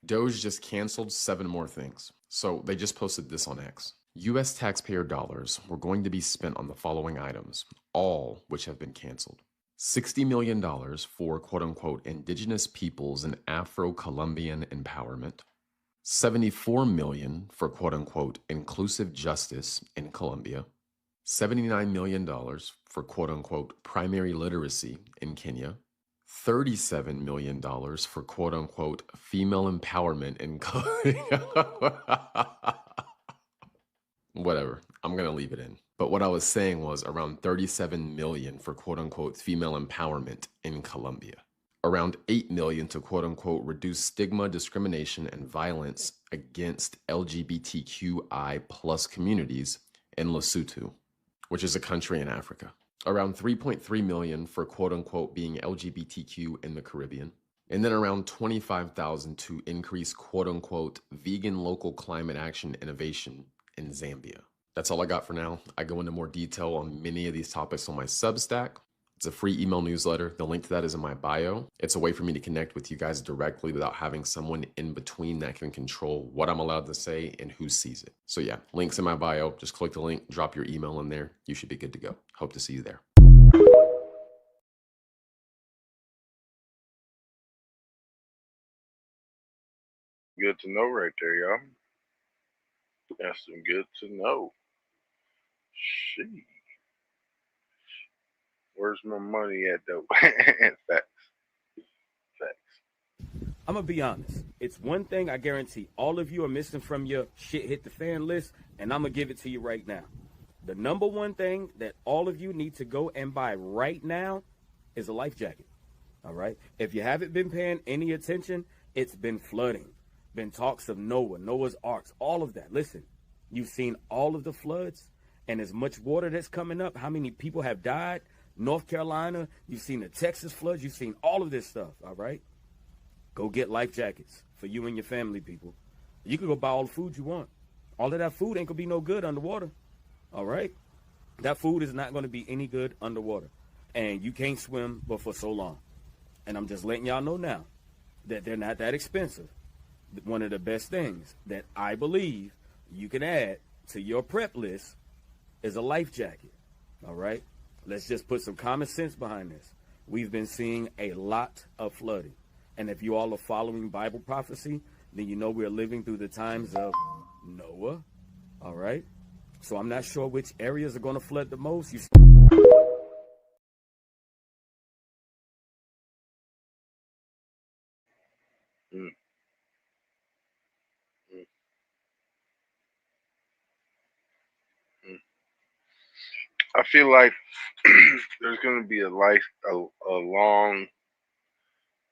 Doge just canceled 7 more things. So they just posted this on X. US taxpayer dollars were going to be spent on the following items, all which have been canceled. $60 million for quote-unquote indigenous peoples and Afro-Colombian empowerment. $74 million for quote-unquote inclusive justice in Colombia. $79 million for quote-unquote primary literacy in Kenya. $37 million for quote-unquote female empowerment in whatever, I'm gonna leave it in. But what I was saying was around $37 million for quote-unquote female empowerment in Colombia. Around $8 million to quote-unquote reduce stigma, discrimination, and violence against LGBTQI plus communities in Lesotho, which is a country in Africa. Around $3.3 million for quote-unquote being LGBTQ in the Caribbean. And then around $25,000 to increase quote-unquote vegan local climate action innovation in Zambia. That's all I got for now. I go into more detail on many of these topics on my Substack. It's a free email newsletter. The link to that is in my bio. It's a way for me to connect with you guys directly without having someone in between that can control what I'm allowed to say and who sees it. So yeah, links in my bio. Just click the link, drop your email in there. You should be good to go. Hope to see you there. Good to know right there, y'all. That's some good to know. Shit. Where's my money at, though? Facts. I'm gonna be honest. It's one thing I guarantee all of you are missing from your shit hit the fan list, and I'm gonna give it to you right now. The number one thing that all of you need to go and buy right now is a life jacket. All right? If you haven't been paying any attention, it's been flooding, been talks of Noah's arks, all of that. Listen, you've seen all of the floods and as much water that's coming up, how many people have died. North Carolina, you've seen the Texas floods, you've seen all of this stuff, all right? Go get life jackets for you and your family, people. You can go buy all the food you want. All of that food ain't gonna be no good underwater. All right? That food is not gonna be any good underwater. And you can't swim but for so long. And I'm just letting y'all know now that they're not that expensive. One of the best things that I believe you can add to your prep list is a life jacket. All right? Let's just put some common sense behind this. We've been seeing a lot of flooding. And if you all are following Bible prophecy, then you know we're living through the times of Noah. All right? So I'm not sure which areas are going to flood the most. I feel like there's going to be a long,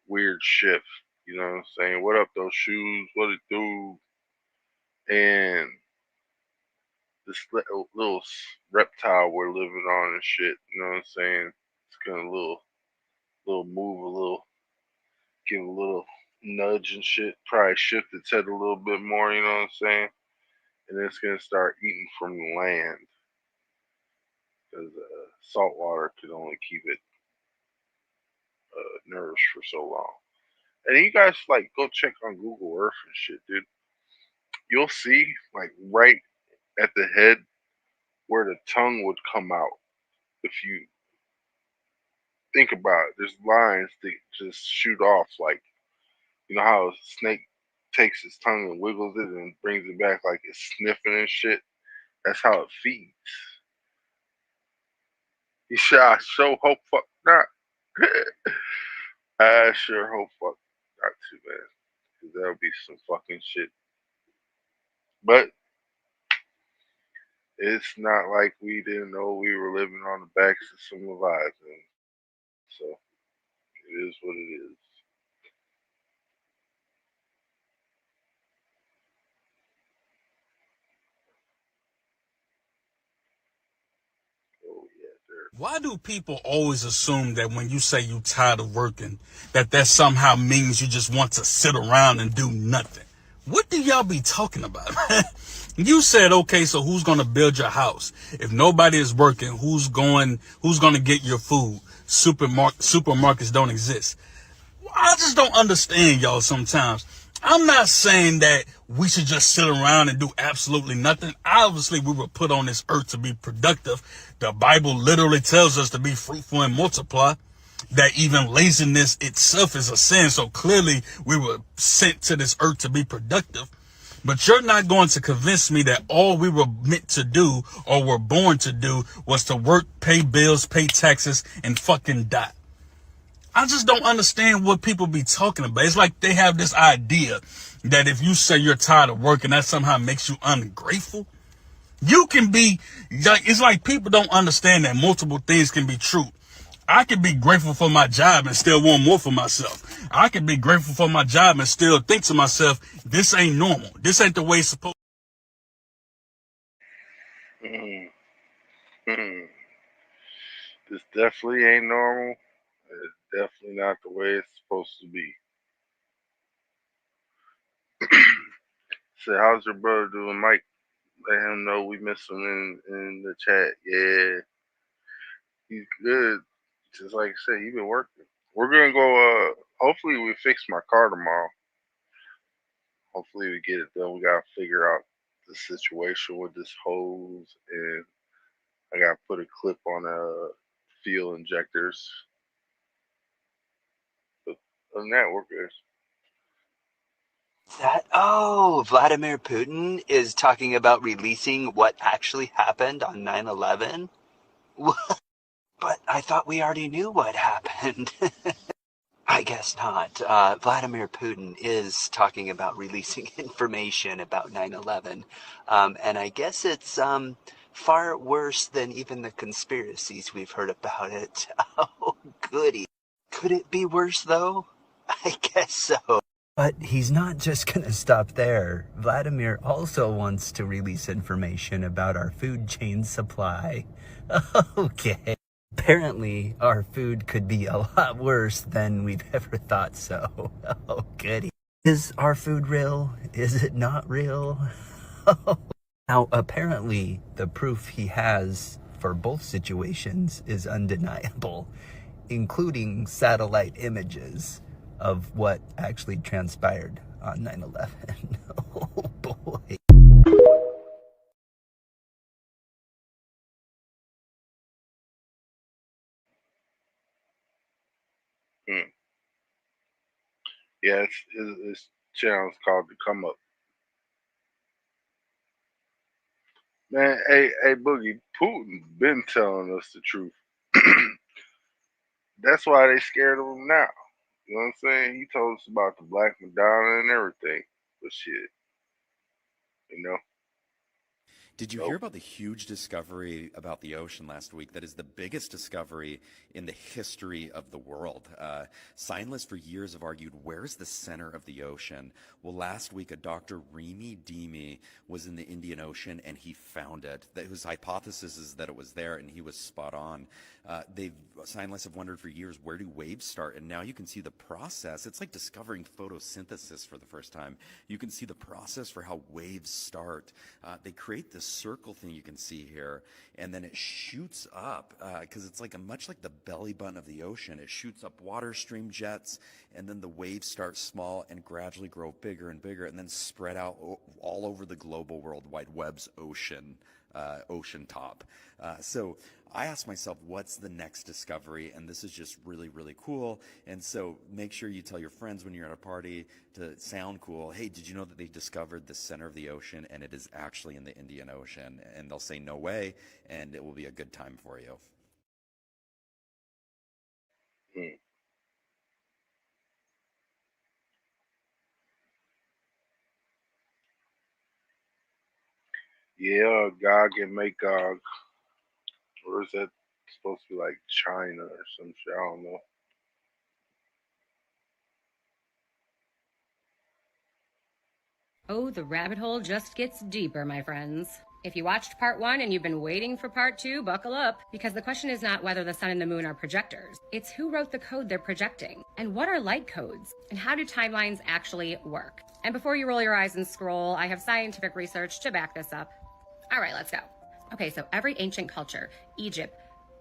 weird shift. You know what I'm saying? What up, those shoes? What it do? And this little reptile we're living on and shit. You know what I'm saying? It's gonna little move, give a little nudge and shit. Probably shift its head a little bit more. You know what I'm saying? And then it's gonna start eating from the land because salt water could only keep it nourished for so long. And you guys like go check on Google Earth and shit, dude. You'll see like right at the head where the tongue would come out. If you think about it, there's lines that just shoot off like you know how a snake takes its tongue and wiggles it and brings it back like it's sniffing and shit. That's how it feeds. You should I sure hope fuck not. I sure hope fuck not too bad. Cause that'll be some fucking shit. But it's not like we didn't know we were living on the backs of some Leviathan. So it is what it is. Oh yeah, there. Why do people always assume that when you say you tired of working, that somehow means you just want to sit around and do nothing? What do y'all be talking about? You said, okay, so who's going to build your house? If nobody is working, who's going to get your food? Supermarkets don't exist. I just don't understand y'all sometimes. I'm not saying that we should just sit around and do absolutely nothing. Obviously, we were put on this earth to be productive. The Bible literally tells us to be fruitful and multiply. That even laziness itself is a sin. So clearly, we were sent to this earth to be productive. But you're not going to convince me that all we were meant to do or were born to do was to work, pay bills, pay taxes, and fucking die. I just don't understand what people be talking about. It's like they have this idea that if you say you're tired of working, that somehow makes you ungrateful. You can be, it's like people don't understand that multiple things can be true. I can be grateful for my job and still want more for myself. I can be grateful for my job and still think to myself, this ain't normal. This ain't the way it's supposed to be. This definitely ain't normal. It's definitely not the way it's supposed to be. So how's your brother doing, Mike? Let him know we miss him in the chat. Yeah, he's good. Just like I said, he been working. We're gonna go. Hopefully, we fix my car tomorrow. Hopefully, we get it done. We gotta figure out the situation with this hose, and I gotta put a clip on fuel injectors. But other than that, we're good. Vladimir Putin is talking about releasing what actually happened on 9/11? But I thought we already knew what happened. I guess not. Vladimir Putin is talking about releasing information about 9/11. And I guess it's far worse than even the conspiracies we've heard about it. Oh, goody. Could it be worse, though? I guess so. But he's not just going to stop there. Vladimir also wants to release information about our food chain supply. Okay. Apparently, our food could be a lot worse than we've ever thought so. Oh, goody. Is our food real? Is it not real? Now, apparently, the proof he has for both situations is undeniable, including satellite images of what actually transpired on 9/11. Oh, boy. Hmm. Yeah, it's channel's called The Come Up. Man, hey, Boogie, Putin been telling us the truth. That's why they scared of him now. You know what I'm saying? He told us about the Black Madonna and everything. But shit, you know? Did you hear about the huge discovery about the ocean last week? That is the biggest discovery in the history of the world. Scientists for years have argued, where's the center of the ocean? Well, last week, a Dr. Remy Demi was in the Indian Ocean, and he found it. His hypothesis is that it was there, and he was spot on. Scientists have wondered for years, where do waves start? And now you can see the process. It's like discovering photosynthesis for the first time. You can see the process for how waves start. They create this circle thing you can see here, and then it shoots up because it's like much like the belly button of the ocean. It shoots up water stream jets, and then the waves start small and gradually grow bigger and bigger, and then spread out all over the global World Wide Web's ocean top. So I asked myself, what's the next discovery? And this is just really, really cool. And so make sure you tell your friends when you're at a party to sound cool. Hey, did you know that they discovered the center of the ocean and it is actually in the Indian Ocean? And they'll say, no way. And it will be a good time for you. Hmm. Yeah, Gog and Magog. Or is that supposed to be like China or some shit? I don't know. Oh, the rabbit hole just gets deeper, my friends. If you watched part 1 and you've been waiting for part 2, buckle up, because the question is not whether the sun and the moon are projectors. It's who wrote the code they're projecting, and what are light codes, and how do timelines actually work. And before you roll your eyes and scroll, I have scientific research to back this up. All right, let's go. Okay, so every ancient culture, Egypt,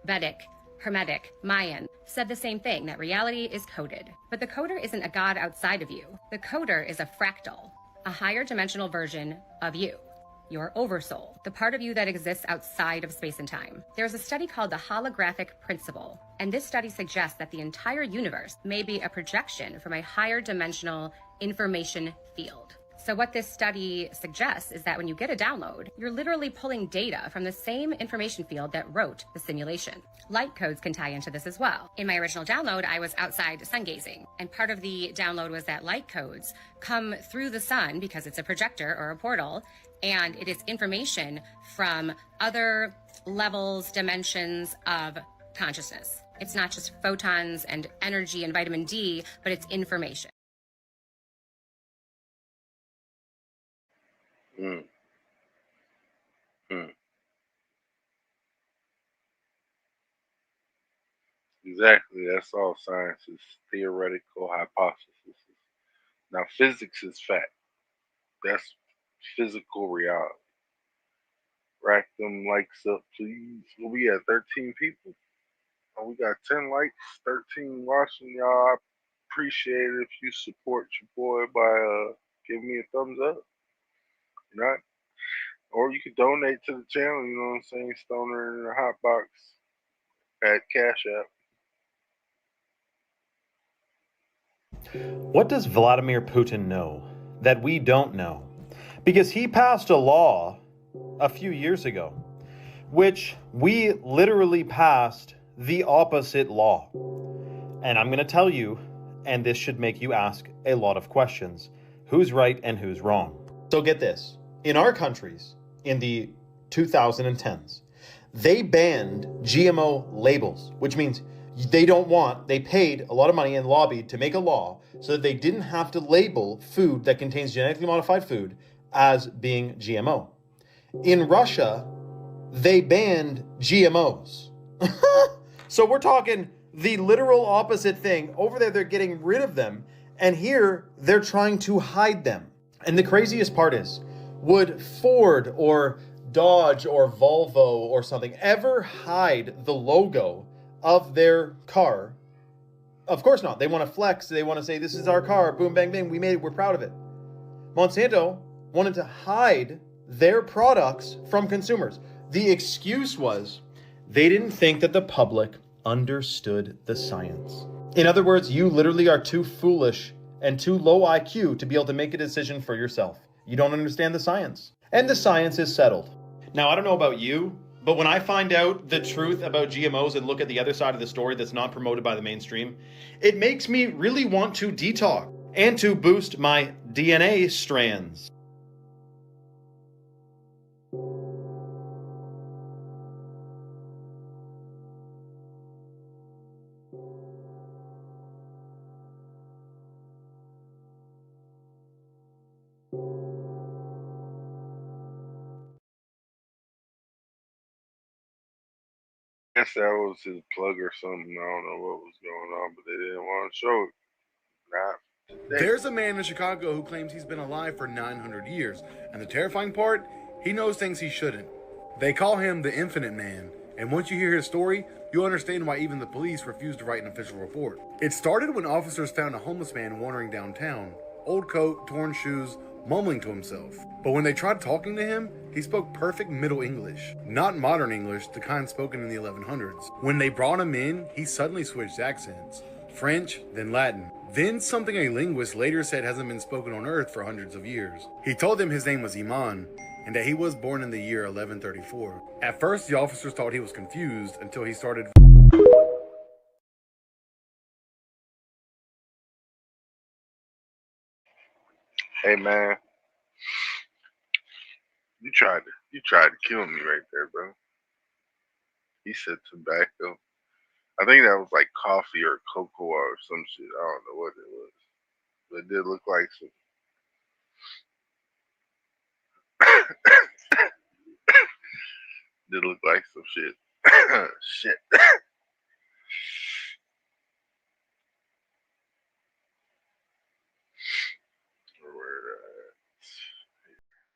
Vedic, Hermetic, Mayan, said the same thing, that reality is coded. But the coder isn't a god outside of you. The coder is a fractal, a higher dimensional version of you, your oversoul, the part of you that exists outside of space and time. There's a study called the holographic principle, and this study suggests that the entire universe may be a projection from a higher dimensional information field. So what this study suggests is that when you get a download, you're literally pulling data from the same information field that wrote the simulation. Light codes can tie into this as well. In my original download, I was outside sun gazing, and part of the download was that light codes come through the sun because it's a projector or a portal, and it is information from other levels, dimensions of consciousness. It's not just photons and energy and vitamin D, but it's information. Hmm. Hmm. Exactly. That's all science is theoretical hypothesis. Now, physics is fact. That's physical reality. Rack them likes up, please. We'll be at 13 people. We got 10 likes, 13 watching, y'all. I appreciate it if you support your boy by giving me a thumbs up. Not, or you could donate to the channel, you know what I'm saying? Stoner in the hot box at Cash App. What does Vladimir Putin know that we don't know? Because he passed a law a few years ago, which we literally passed the opposite law. And I'm going to tell you, and this should make you ask a lot of questions. Who's right and who's wrong? So get this. In our countries, in the 2010s, they banned GMO labels, which means they paid a lot of money and lobbied to make a law so that they didn't have to label food that contains genetically modified food as being GMO. In Russia, they banned GMOs. So we're talking the literal opposite thing. Over there, they're getting rid of them. And here, they're trying to hide them. And the craziest part is, would Ford or Dodge or Volvo or something ever hide the logo of their car? Of course not. They want to flex. They want to say, this is our car. Boom, bang, bang. We made it. We're proud of it. Monsanto wanted to hide their products from consumers. The excuse was they didn't think that the public understood the science. In other words, you literally are too foolish and too low IQ to be able to make a decision for yourself. You don't understand the science. And the science is settled. Now, I don't know about you, but when I find out the truth about GMOs and look at the other side of the story that's not promoted by the mainstream, it makes me really want to detox and to boost my DNA strands. I guess that was his plug or something. I don't know what was going on, but they didn't want to show it. Nah. There's a man in Chicago who claims he's been alive for 900 years, and the terrifying part, he knows things he shouldn't. They call him the Infinite Man, and once you hear his story, you'll understand why even the police refused to write an official report. It started when officers found a homeless man wandering downtown. Old coat, torn shoes, mumbling to himself. But when they tried talking to him, he spoke perfect Middle English. Not modern English, the kind spoken in the 1100s. When they brought him in, he suddenly switched accents. French, then Latin. Then something a linguist later said hasn't been spoken on Earth for hundreds of years. He told them his name was Iman, and that he was born in the year 1134. At first, the officers thought he was confused until he started... Hey man, you tried to kill me right there, bro. He said tobacco. I think that was like coffee or cocoa or some shit. I don't know what it was, but it did look like some. Did look like some shit. Shit.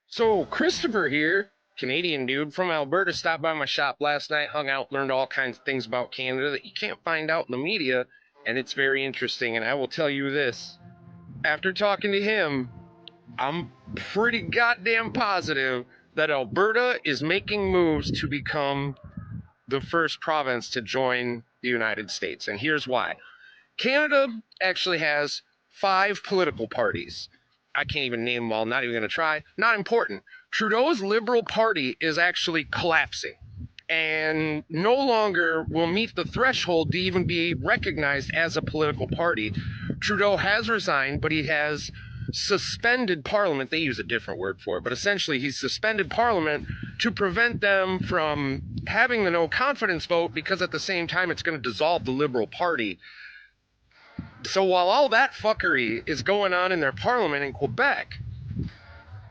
So, Christopher here, Canadian dude from Alberta, stopped by my shop last night, hung out, learned all kinds of things about Canada that you can't find out in the media, and it's very interesting. And I will tell you this, after talking to him, I'm pretty goddamn positive that Alberta is making moves to become the first province to join the United States. And here's why. Canada actually has 5 political parties. I can't even name them all, not even going to try. Not important. Trudeau's Liberal Party is actually collapsing and no longer will meet the threshold to even be recognized as a political party. Trudeau has resigned, but he has suspended Parliament. They use a different word for it, but essentially he's suspended Parliament to prevent them from having the no confidence vote, because at the same time it's going to dissolve the Liberal Party. So while all that fuckery is going on in their parliament in Quebec,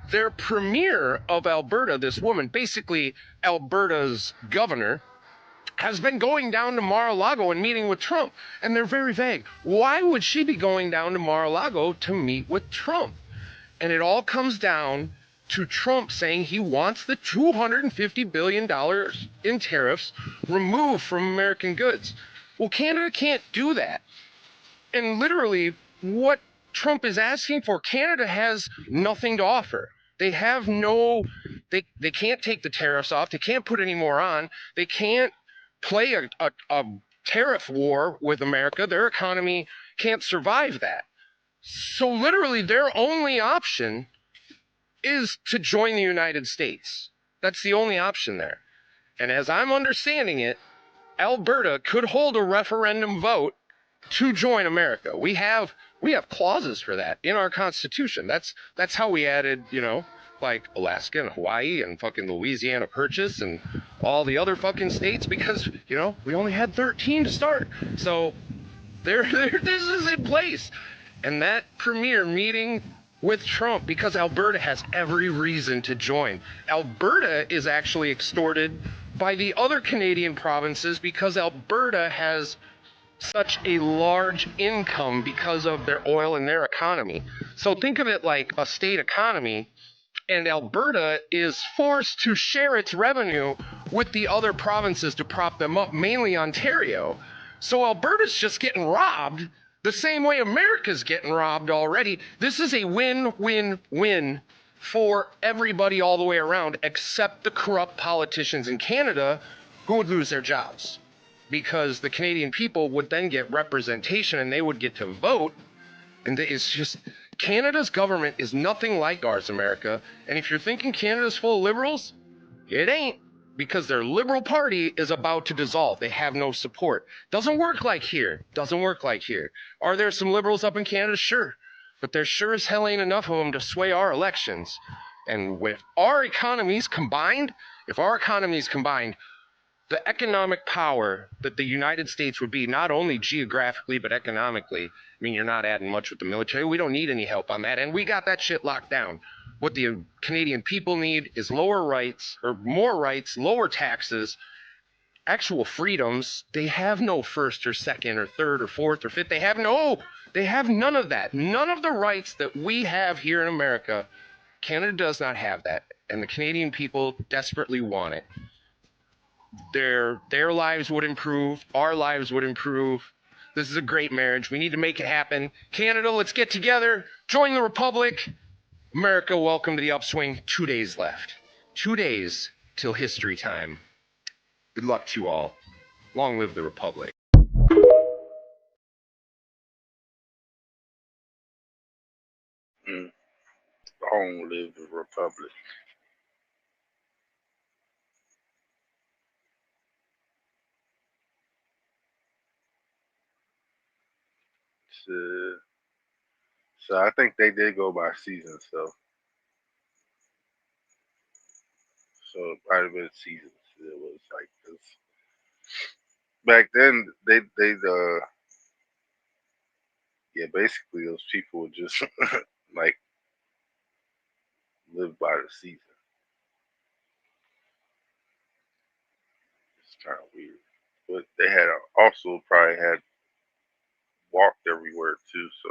their premier of Alberta, this woman, basically Alberta's governor, has been going down to Mar-a-Lago and meeting with Trump. And they're very vague. Why would she be going down to Mar-a-Lago to meet with Trump? And it all comes down to Trump saying he wants the $250 billion in tariffs removed from American goods. Well, Canada can't do that. And literally, what Trump is asking for, Canada has nothing to offer. They have no, they can't take the tariffs off. They can't put any more on. They can't play a tariff war with America. Their economy can't survive that. So literally, their only option is to join the United States. That's the only option there. And as I'm understanding it, Alberta could hold a referendum vote to join America. We have clauses for that in our Constitution. That's how we added, like Alaska and Hawaii and fucking Louisiana Purchase and all the other fucking states because, we only had 13 to start. So this is in place. And that premier meeting with Trump, because Alberta has every reason to join. Alberta is actually extorted by the other Canadian provinces because Alberta has such a large income because of their oil and their economy. So think of it like a state economy, and Alberta is forced to share its revenue with the other provinces to prop them up, mainly Ontario. So Alberta's just getting robbed the same way America's getting robbed already. This is a win-win-win for everybody all the way around, except the corrupt politicians in Canada who would lose their jobs. Because the Canadian people would then get representation and they would get to vote. And it's just, Canada's government is nothing like ours, America. And if you're thinking Canada's full of liberals, it ain't. Because their liberal party is about to dissolve. They have no support. Doesn't work like here. Doesn't work like here. Are there some liberals up in Canada? Sure. But there sure as hell ain't enough of them to sway our elections. And with our economies combined, the economic power that the United States would be, not only geographically, but economically. I mean, you're not adding much with the military. We don't need any help on that. And we got that shit locked down. What the Canadian people need is lower rights, or more rights, lower taxes, actual freedoms. They have no first or second or third or fourth or fifth. They have none of that. None of the rights that we have here in America. Canada does not have that. And the Canadian people desperately want it. Their lives would improve. Our lives would improve. This is a great marriage. We need to make it happen. Canada, let's get together. Join the Republic. America, welcome to the upswing. 2 days left. 2 days till history time. Good luck to you all. Long live the Republic. Long live the Republic. So I think they did go by seasons, though. So it might have been seasons. It was like this. Back then, basically those people would just like live by the season. It's kind of weird, but they had also probably had walked everywhere too, so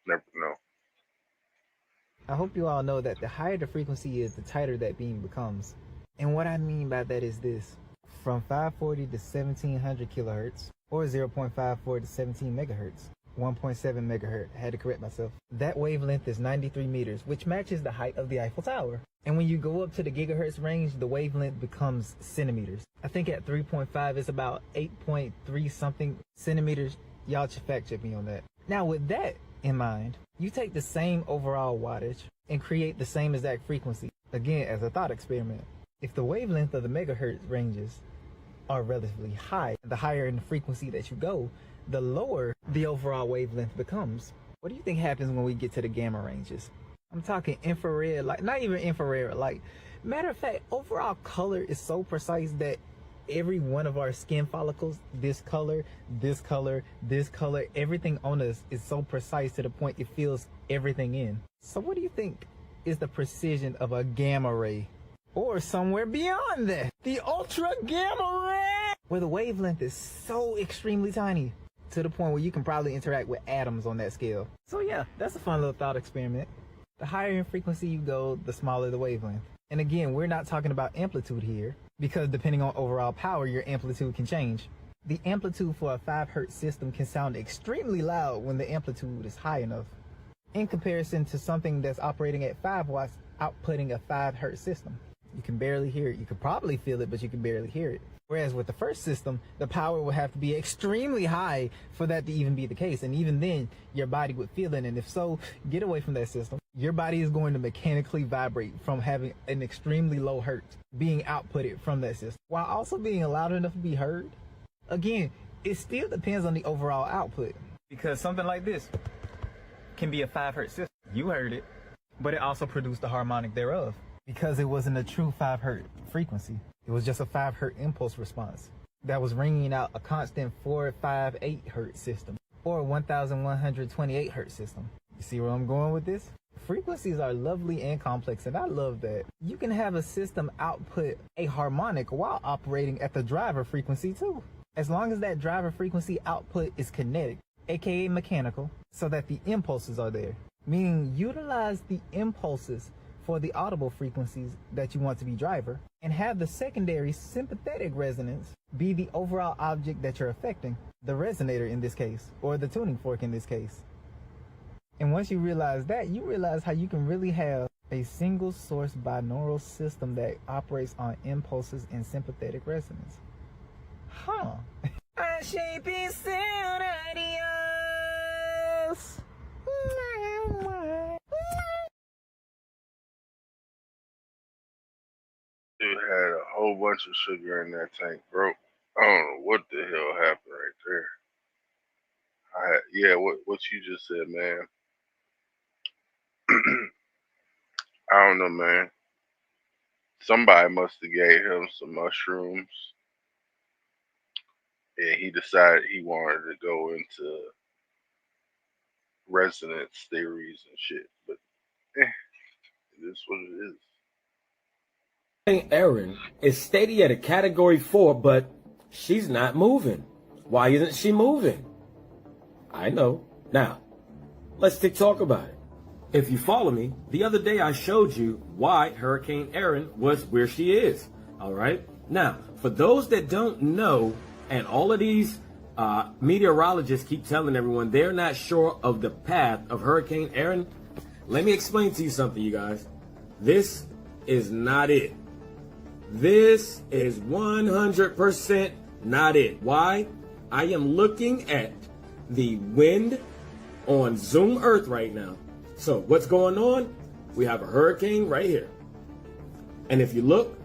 never know. I hope you all know that the higher the frequency is, the tighter that beam becomes. And what I mean by that is this. From 540 to 1700 kilohertz, or 0.54 to 17 megahertz, 1.7 megahertz, I had to correct myself. That wavelength is 93 meters, which matches the height of the Eiffel Tower. And when you go up to the gigahertz range, the wavelength becomes centimeters. I think at 3.5 it's about 8.3 something centimeters. Y'all should fact check me on that. Now with that in mind, you take the same overall wattage and create the same exact frequency. Again, as a thought experiment. If the wavelength of the megahertz ranges are relatively high, the higher in the frequency that you go, the lower the overall wavelength becomes. What do you think happens when we get to the gamma ranges? I'm talking infrared, like not even infrared, like matter of fact, overall color is so precise that every one of our skin follicles, this color, this color, this color, everything on us is so precise to the point it fills everything in. So what do you think is the precision of a gamma ray? Or somewhere beyond that, the ultra gamma ray, where the wavelength is so extremely tiny to the point where you can probably interact with atoms on that scale. So yeah, that's a fun little thought experiment. The higher in frequency you go, the smaller the wavelength. And again, we're not talking about amplitude here. because depending on overall power, your amplitude can change. The amplitude for a 5 Hz system can sound extremely loud when the amplitude is high enough, in comparison to something that's operating at 5 watts outputting a 5 Hz system. You can barely hear it. You could probably feel it, but you can barely hear it. Whereas with the first system, the power would have to be extremely high for that to even be the case. And even then, your body would feel it. And if so, get away from that system. Your body is going to mechanically vibrate from having an extremely low hertz being outputted from that system, while also being loud enough to be heard. Again, it still depends on the overall output. Because something like this can be a 5 Hz system. You heard it, but it also produced the harmonic thereof. Because it wasn't a true 5 Hz frequency. It was just a 5 Hz impulse response that was ringing out a constant 458 Hz system or a 1128 Hz system. You see where I'm going with this? Frequencies are lovely and complex, and I love that. You can have a system output a harmonic while operating at the driver frequency too, as long as that driver frequency output is kinetic, aka mechanical, so that the impulses are there. Meaning utilize the impulses for the audible frequencies that you want to be driver, and have the secondary sympathetic resonance be the overall object that you're affecting, the resonator in this case, or the tuning fork in this case. And once you realize that, you realize how you can really have a single source binaural system that operates on impulses and sympathetic resonance. Huh. I should be serious. Dude had a whole bunch of sugar in that tank, bro. I don't know what the hell happened right there. What you just said, man. I don't know, man. Somebody must have gave him some mushrooms, and he decided he wanted to go into resonance theories and shit. But it is what it is. Erin is steady at a category 4, but she's not moving. Why isn't she moving? I know. Now, let's talk about it. If you follow me, the other day I showed you why Hurricane Erin was where she is. All right? Now, for those that don't know, and all of these meteorologists keep telling everyone they're not sure of the path of Hurricane Erin, let me explain to you something, you guys. This is not it. This is 100% not it. Why? I am looking at the wind on Zoom Earth right now. So what's going on? We have a hurricane right here. And if you look,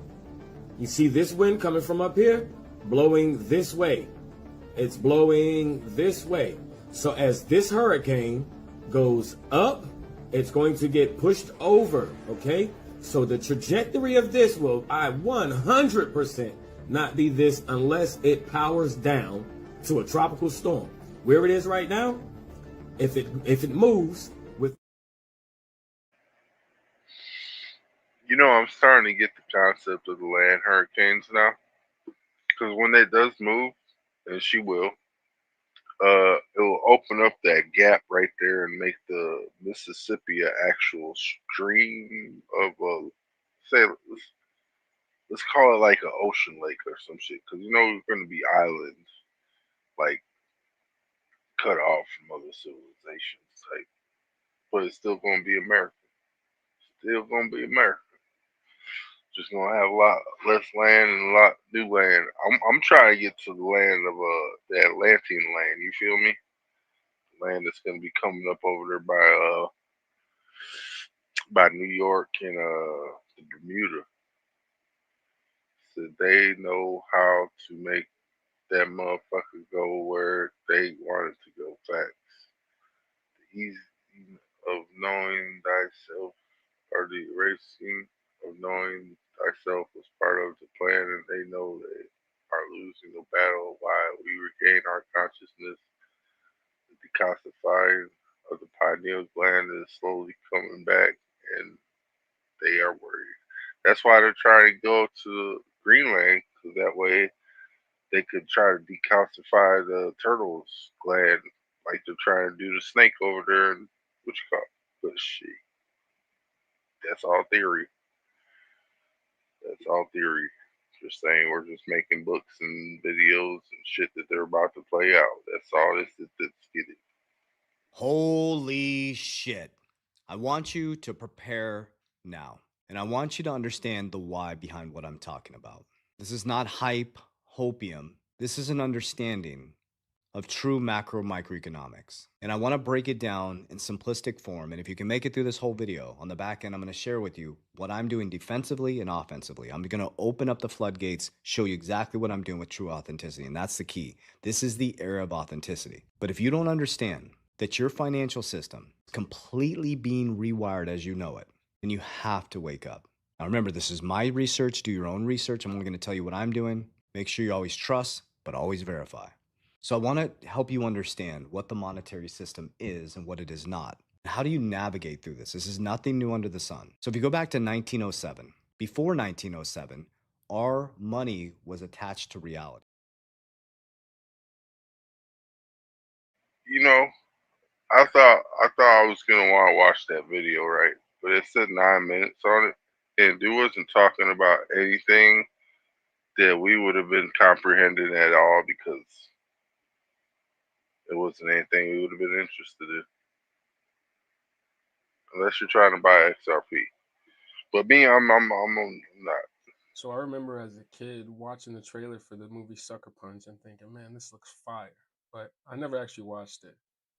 you see this wind coming from up here, blowing this way. It's blowing this way. So as this hurricane goes up, it's going to get pushed over, okay? So the trajectory of this will 100% not be this unless it powers down to a tropical storm. Where it is right now, if it moves with... You know, I'm starting to get the concept of the land hurricanes now. Because when it does move, and she will, it will open up that gap right there and make the Mississippi an actual stream of say let's call it like an ocean lake or some shit. Because you know we're going to be islands like cut off from other civilizations type, but it's still going to be America. Still going to be America. Just gonna have a lot less land and a lot new land. I'm trying to get to the land of the Atlantean land. You feel me? Land that's gonna be coming up over there by New York and the Bermuda. So they know how to make that motherfucker go where they want it to go. Facts. The easy of knowing thyself, or the erasing of knowing thyself was part of the plan, and they know they are losing the battle while we regain our consciousness. The decalcifying of the pineal gland is slowly coming back, and they are worried. That's why they're trying to go to Greenland, because that way they could try to decalcify the turtle's gland, like they're trying to do the snake over there and what you call it. But shit, that's all theory. That's all theory. Just saying we're just making books and videos and shit that they're about to play out. That's all this is. That's it. Holy shit. I want you to prepare now. And I want you to understand the why behind what I'm talking about. This is not hype, hopium. This is an understanding of true macro microeconomics. And I want to break it down in simplistic form. And if you can make it through this whole video, on the back end, I'm going to share with you what I'm doing defensively and offensively. I'm going to open up the floodgates, show you exactly what I'm doing with true authenticity. And that's the key. This is the era of authenticity. But if you don't understand that your financial system is completely being rewired as you know it, then you have to wake up. Now remember, this is my research. Do your own research. I'm only going to tell you what I'm doing. Make sure you always trust, but always verify. So I want to help you understand what the monetary system is and what it is not. How do you navigate through this? This is nothing new under the sun. So if you go back to 1907, before 1907, our money was attached to reality. You know, I thought I was gonna want to watch that video, right? But it said 9 minutes on it, and it wasn't talking about anything that we would have been comprehending at all because it wasn't anything we would have been interested in, unless you're trying to buy XRP. But me, I'm not. So I remember as a kid watching the trailer for the movie Sucker Punch and thinking, man, this looks fire. But I never actually watched it.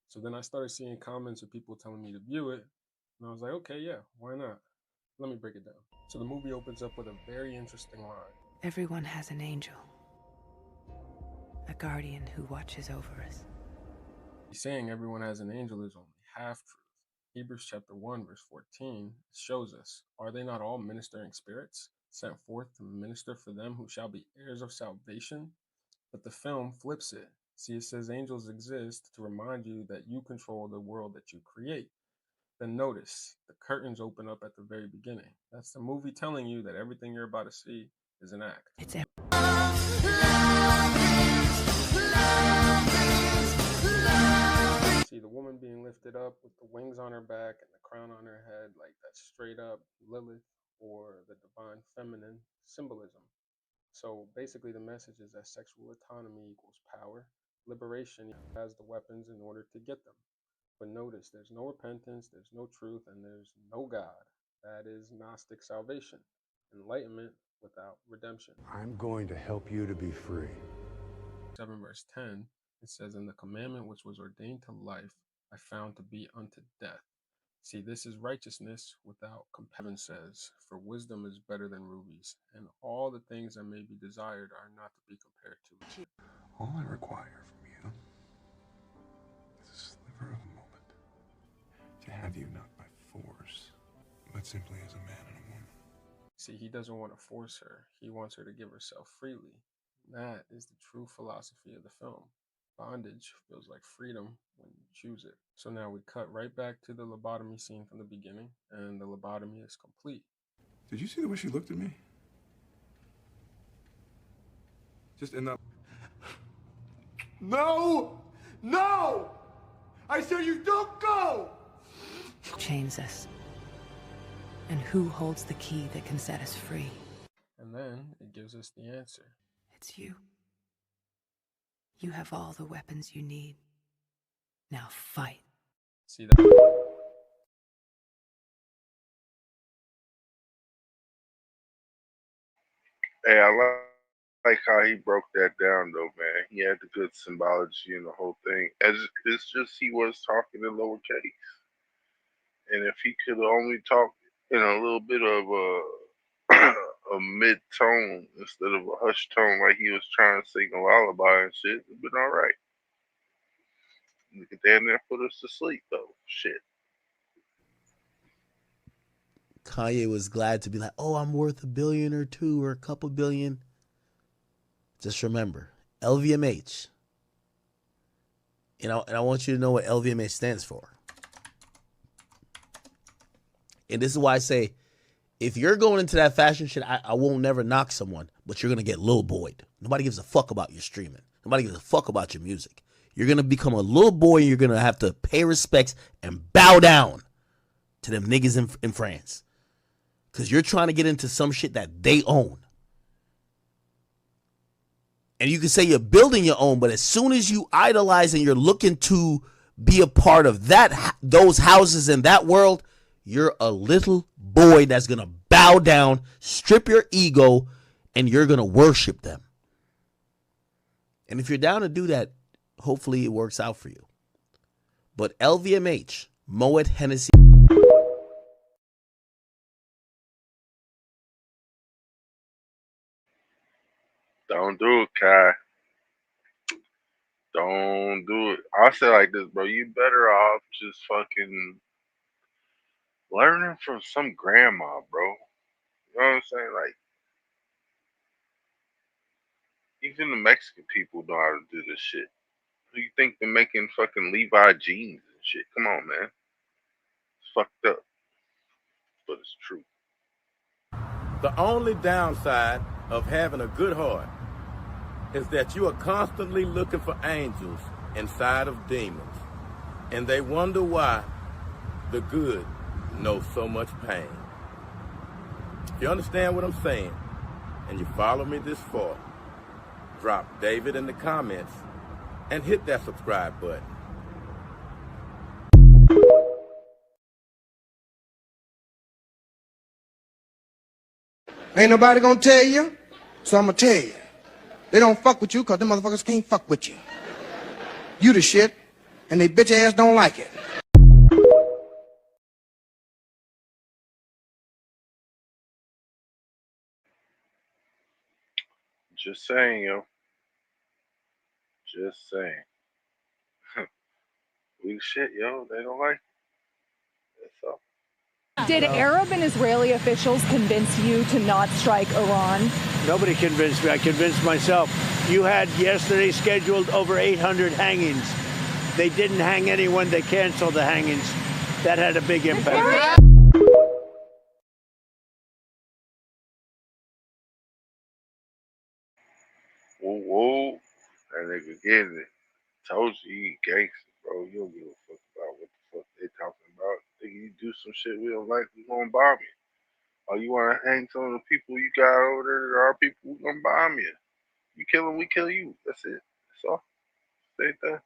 So then I started seeing comments of people telling me to view it. And I was like, okay, yeah, why not? Let me break it down. So the movie opens up with a very interesting line. Everyone has an angel, a guardian who watches over us. Saying everyone has an angel is only half truth. Hebrews chapter 1, verse 14 shows us, are they not all ministering spirits, sent forth to minister for them who shall be heirs of salvation? But the film flips it. See, it says angels exist to remind you that you control the world that you create. Then notice, the curtains open up at the very beginning. That's the movie telling you that everything you're about to see is an act. It's See the woman being lifted up with the wings on her back and the crown on her head, like that's straight up Lilith or the divine feminine symbolism. So basically the message is that sexual autonomy equals power. Liberation has the weapons in order to get them. But notice, there's no repentance, there's no truth, and there's no God. That is Gnostic salvation. Enlightenment without redemption. I'm going to help you to be free. 7 verse 10, it says, and the commandment which was ordained to life, I found to be unto death. See, this is righteousness without compassion. Says, for wisdom is better than rubies, and all the things that may be desired are not to be compared to. All I require from you is a sliver of a moment to have you not by force, but simply as a man and a woman. See, he doesn't want to force her. He wants her to give herself freely. That is the true philosophy of the film. Bondage feels like freedom when you choose it. So now we cut right back to the lobotomy scene from the beginning, and the lobotomy is complete. Did you see the way she looked at me? Just in that... No! No! I said you don't go! Chains us. And who holds the key that can set us free? And then it gives us the answer. It's you. You have all the weapons you need. Now fight. See that? Hey, I like how he broke that down, though, man. He had the good symbology and the whole thing. As it's just he was talking in lowercase, and if he could only talk in a little bit of a mid tone instead of a hush tone, like he was trying to sing a lullaby and shit, it'd been all right. You could damn near put us to sleep, though. Shit. Kanye was glad to be like, oh, I'm worth $1 billion or $2 billion or a couple billion. Just remember, LVMH. And I want you to know what LVMH stands for. And this is why I say, if you're going into that fashion shit, I won't never knock someone, but you're going to get little boyed. Nobody gives a fuck about your streaming. Nobody gives a fuck about your music. You're going to become a little boy and you're going to have to pay respects and bow down to them niggas in France. Because you're trying to get into some shit that they own. And you can say you're building your own, but as soon as you idolize and you're looking to be a part of those houses in that world, you're a little boy that's going to bow down, strip your ego, and you're going to worship them. And if you're down to do that, hopefully it works out for you. But LVMH, Moet Hennessy. Don't do it, Kai. Don't do it. I'll say like this, bro. You better off just fucking learning from some grandma, bro. You know what I'm saying? Like, even the Mexican people know how to do this shit. Who you think they're making fucking Levi jeans and shit? Come on, man. It's fucked up. But it's true. The only downside of having a good heart is that you are constantly looking for angels inside of demons. And they wonder why the good know so much pain. If you understand what I'm saying, and you follow me this far, drop David in the comments and hit that subscribe button. Ain't nobody gonna tell you, so I'm gonna tell you. They don't fuck with you because them motherfuckers can't fuck with you. You the shit, and they bitch ass don't like it. Just saying, yo. Just saying. We the shit, yo. They don't like it. That's all. Did Arab and Israeli officials convince you to not strike Iran? Nobody convinced me. I convinced myself. You had yesterday scheduled over 800 hangings. They didn't hang anyone. They canceled the hangings. That had a big impact. Whoa, whoa. That nigga getting it. Told you he gangster, bro. You don't give a fuck about what the fuck they talking about. Think you do some shit we don't like, we gonna bomb you. Or you wanna hang some of the people you got over there that are people, we gonna bomb you. You kill them, we kill you. That's it. That's all. Say that.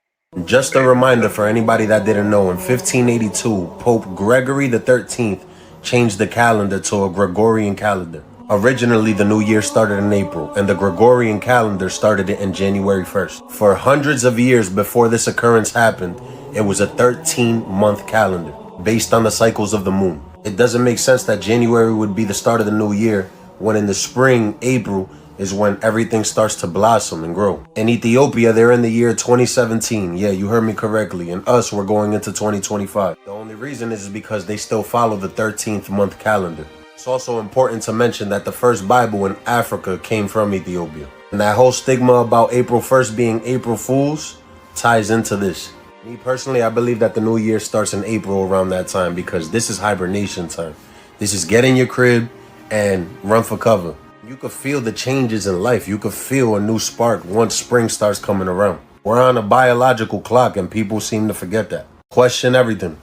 Just a reminder for anybody that didn't know, in 1582, Pope Gregory XIII changed the calendar to a Gregorian calendar. Originally, the new year started in April, and the Gregorian calendar started it in January 1st. For hundreds of years before this occurrence happened, it was a 13-month calendar, based on the cycles of the moon. It doesn't make sense that January would be the start of the new year, when in the spring, April, is when everything starts to blossom and grow. In Ethiopia, they're in the year 2017. Yeah, you heard me correctly. And us, we're going into 2025. The only reason is because they still follow the 13th month calendar. It's also important to mention that the first Bible in Africa came from Ethiopia. And that whole stigma about April 1st being April Fools ties into this. Me personally, I believe that the new year starts in April around that time, because this is hibernation time. This is get in your crib and run for cover. You could feel the changes in life. You could feel a new spark once spring starts coming around. We're on a biological clock and people seem to forget that. Question everything.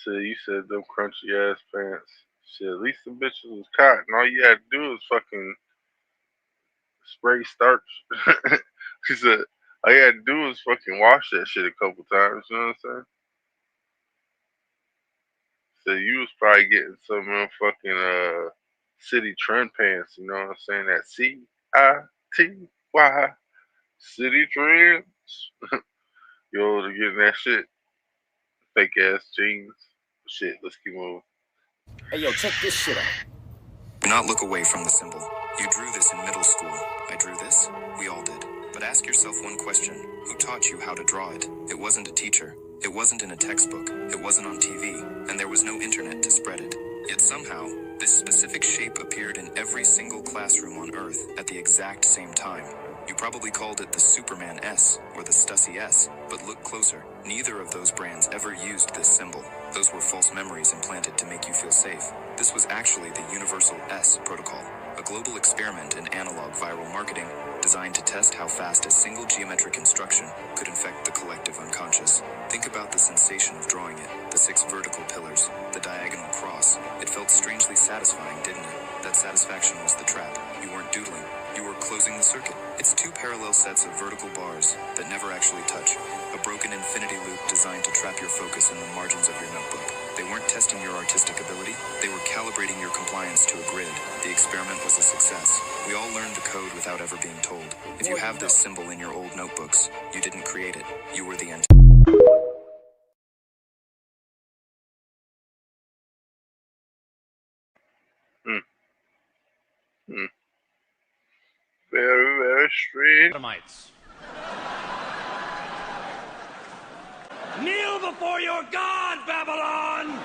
So you said them crunchy ass pants. Shit, at least the bitches was cotton. All you had to do was fucking spray starch. She said, all you had to do was fucking wash that shit a couple times. You know what I'm saying? So you was probably getting some of them fucking city trend pants. You know what I'm saying? That CITY city trends. You over to getting that shit. Fake ass jeans. Shit, let's keep moving. Hey, yo, check this shit out. Do not look away from the symbol. You drew this in middle school. I drew this. We all did. But ask yourself one question. Who taught you how to draw it? It wasn't a teacher. It wasn't in a textbook. It wasn't on TV. And there was no internet to spread it. Yet somehow, this specific shape appeared in every single classroom on Earth at the exact same time. You probably called it the Superman S or the Stussy S, but look closer. Neither of those brands ever used this symbol. Those were false memories implanted to make you feel safe. This was actually the Universal S protocol, a global experiment in analog viral marketing designed to test how fast a single geometric instruction could infect the collective unconscious. Think about the sensation of drawing it, the 6 vertical pillars, the diagonal cross. It felt strangely satisfying, didn't it? That satisfaction was the trap. You weren't doodling. You were closing the circuit. It's 2 parallel sets of vertical bars that never actually touch. A broken infinity loop designed to trap your focus in the margins of your notebook. They weren't testing your artistic ability. They were calibrating your compliance to a grid. The experiment was a success. We all learned the code without ever being told. If you have this symbol in your old notebooks, you didn't create it. You were the end. Very, very strange. Kneel before your God, Babylon!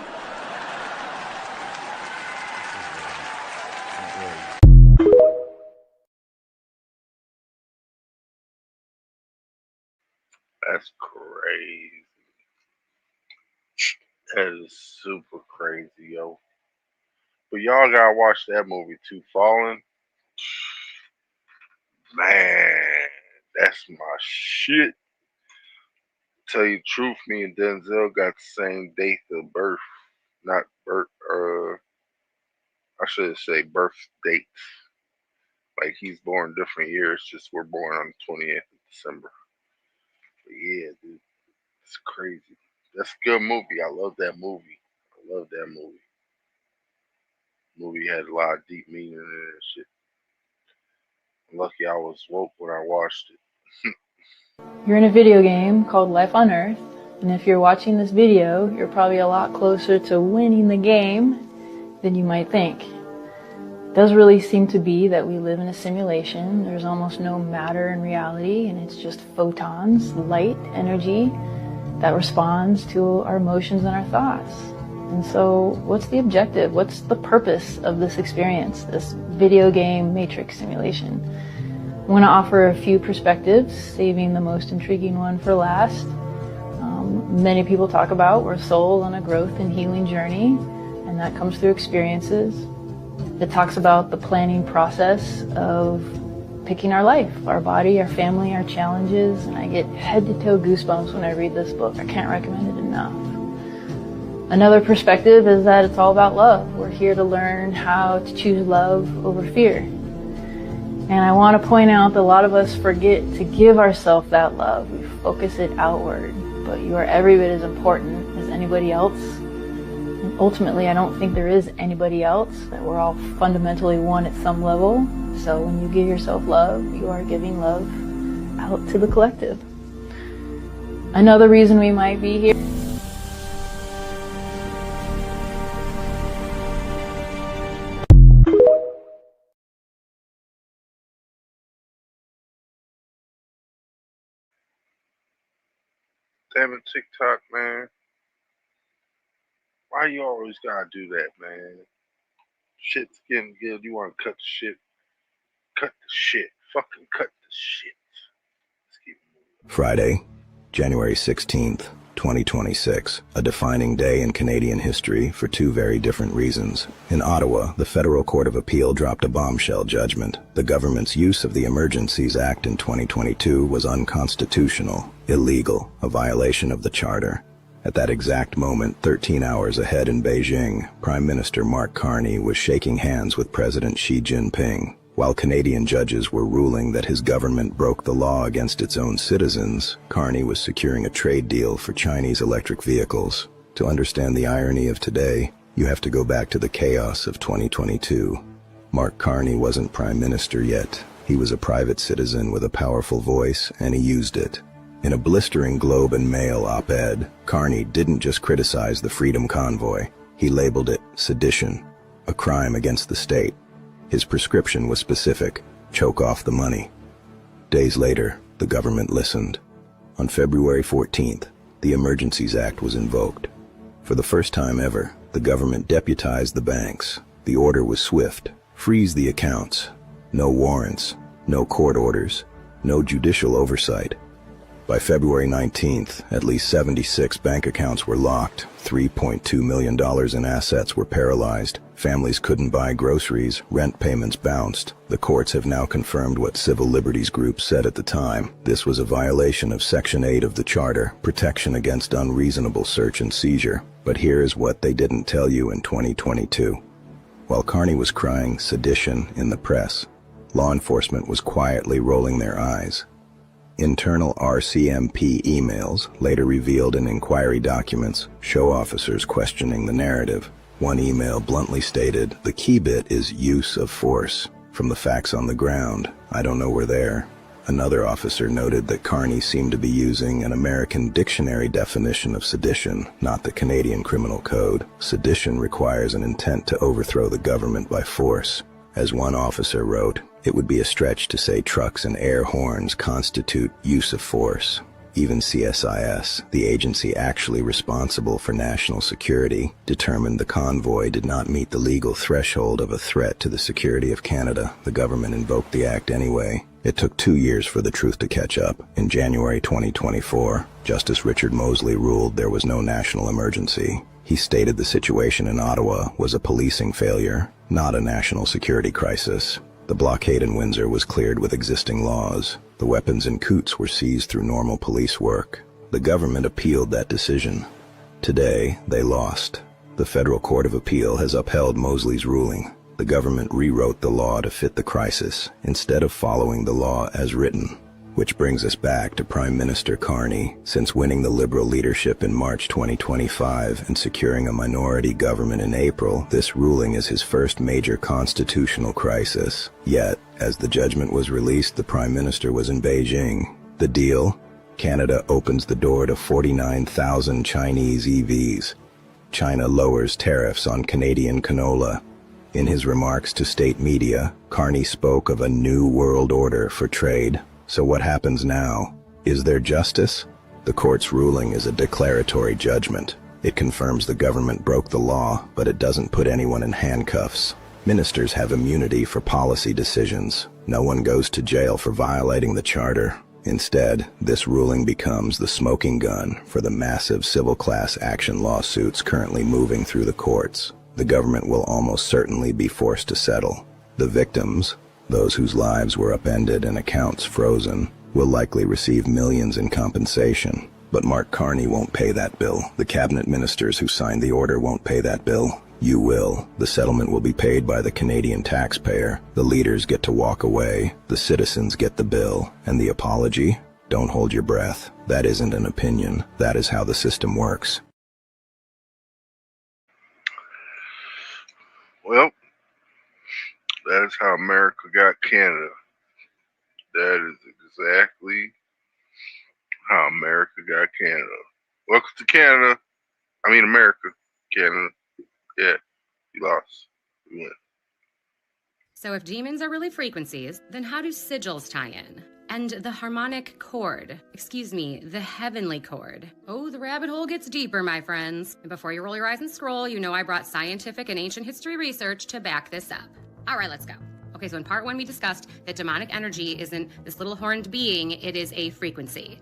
That's crazy. That is super crazy, yo. But y'all gotta watch that movie too, Fallen. Man, that's my shit. Tell you the truth, me and Denzel got the same date of birth. Not birth, I should say birth dates. Like he's born different years, just we're born on the 28th of December. But yeah, dude, it's crazy. That's a good movie. I love that movie. I love that movie. Movie had a lot of deep meaning in it and shit. I'm lucky I was woke when I watched it. You're in a video game called Life on Earth, and if you're watching this video, you're probably a lot closer to winning the game than you might think. It does really seem to be that we live in a simulation. There's almost no matter in reality, and it's just photons, light, energy that responds to our emotions and our thoughts. And so what's the objective? What's the purpose of this experience, this video game matrix simulation? I'm going to offer a few perspectives, saving the most intriguing one for last. Many people talk about we're souls on a growth and healing journey, and that comes through experiences. It talks about the planning process of picking our life, our body, our family, our challenges, and I get head to toe goosebumps when I read this book. I can't recommend it enough. Another perspective is that it's all about love. We're here to learn how to choose love over fear. And I want to point out that a lot of us forget to give ourselves that love. We focus it outward, but you are every bit as important as anybody else. And ultimately, I don't think there is anybody else, that we're all fundamentally one at some level. So when you give yourself love, you are giving love out to the collective. Another reason we might be here Damn it, TikTok, man. Why you always gotta do that, man? Shit's getting good. You wanna cut the shit? Cut the shit. Fucking cut the shit. Let's keep moving. Friday, January 16th, 2026, a defining day in Canadian history for 2 very different reasons. In Ottawa, the Federal Court of Appeal dropped a bombshell judgment. The government's use of the Emergencies Act in 2022 was unconstitutional, illegal, a violation of the Charter. At that exact moment, 13 hours ahead in Beijing, Prime Minister Mark Carney was shaking hands with President Xi Jinping. While Canadian judges were ruling that his government broke the law against its own citizens, Carney was securing a trade deal for Chinese electric vehicles. To understand the irony of today, you have to go back to the chaos of 2022. Mark Carney wasn't prime minister yet. He was a private citizen with a powerful voice, and he used it. In a blistering Globe and Mail op-ed, Carney didn't just criticize the Freedom Convoy. He labeled it sedition, a crime against the state. His prescription was specific: choke off the money. Days later, the government listened. On February 14th, the Emergencies Act was invoked. For the first time ever, the government deputized the banks. The order was swift: freeze the accounts. No warrants, no court orders, no judicial oversight. By February 19th, at least 76 bank accounts were locked, $3.2 million in assets were paralyzed, families couldn't buy groceries, rent payments bounced. The courts have now confirmed what civil liberties groups said at the time. This was a violation of Section 8 of the Charter, protection against unreasonable search and seizure. But here's what they didn't tell you in 2022. While Carney was crying sedition in the press, law enforcement was quietly rolling their eyes. Internal RCMP emails, later revealed in inquiry documents, show officers questioning the narrative. One email bluntly stated, "The key bit is use of force. From the facts on the ground, I don't know we're there." Another officer noted that Carney seemed to be using an American dictionary definition of sedition, not the Canadian Criminal Code. Sedition requires an intent to overthrow the government by force. As one officer wrote, it would be a stretch to say trucks and air horns constitute use of force. Even CSIS, the agency actually responsible for national security, determined the convoy did not meet the legal threshold of a threat to the security of Canada. The government invoked the act anyway. It took 2 years for the truth to catch up. In January 2024, Justice Richard Mosley ruled there was no national emergency. He stated the situation in Ottawa was a policing failure, not a national security crisis. The blockade in Windsor was cleared with existing laws. The weapons in Coots were seized through normal police work. The government appealed that decision. Today, they lost. The Federal Court of Appeal has upheld Mosley's ruling. The government rewrote the law to fit the crisis, instead of following the law as written. Which brings us back to Prime Minister Carney. Since winning the Liberal leadership in March 2025 and securing a minority government in April, this ruling is his first major constitutional crisis. Yet, as the judgment was released, the Prime Minister was in Beijing. The deal? Canada opens the door to 49,000 Chinese EVs. China lowers tariffs on Canadian canola. In his remarks to state media, Carney spoke of a new world order for trade. So what happens now? Is there justice? The court's ruling is a declaratory judgment. It confirms the government broke the law, but it doesn't put anyone in handcuffs. Ministers have immunity for policy decisions. No one goes to jail for violating the charter. Instead, this ruling becomes the smoking gun for the massive civil class action lawsuits currently moving through the courts. The government will almost certainly be forced to settle. The victims, those whose lives were upended and accounts frozen, will likely receive millions in compensation. But Mark Carney won't pay that bill. The cabinet ministers who signed the order won't pay that bill. You will. The settlement will be paid by the Canadian taxpayer. The leaders get to walk away. The citizens get the bill. And the apology? Don't hold your breath. That isn't an opinion. That is how the system works. Well, that is how America got Canada. That is exactly how America got Canada. Welcome to Canada. I mean America. Canada. Yeah, you lost. You win. So if demons are really frequencies, then how do sigils tie in? And the harmonic chord, the heavenly chord. Oh, the rabbit hole gets deeper, my friends. And before you roll your eyes and scroll, you know I brought scientific and ancient history research to back this up. All right, let's go. Okay, so in part 1, we discussed that demonic energy isn't this little horned being, it is a frequency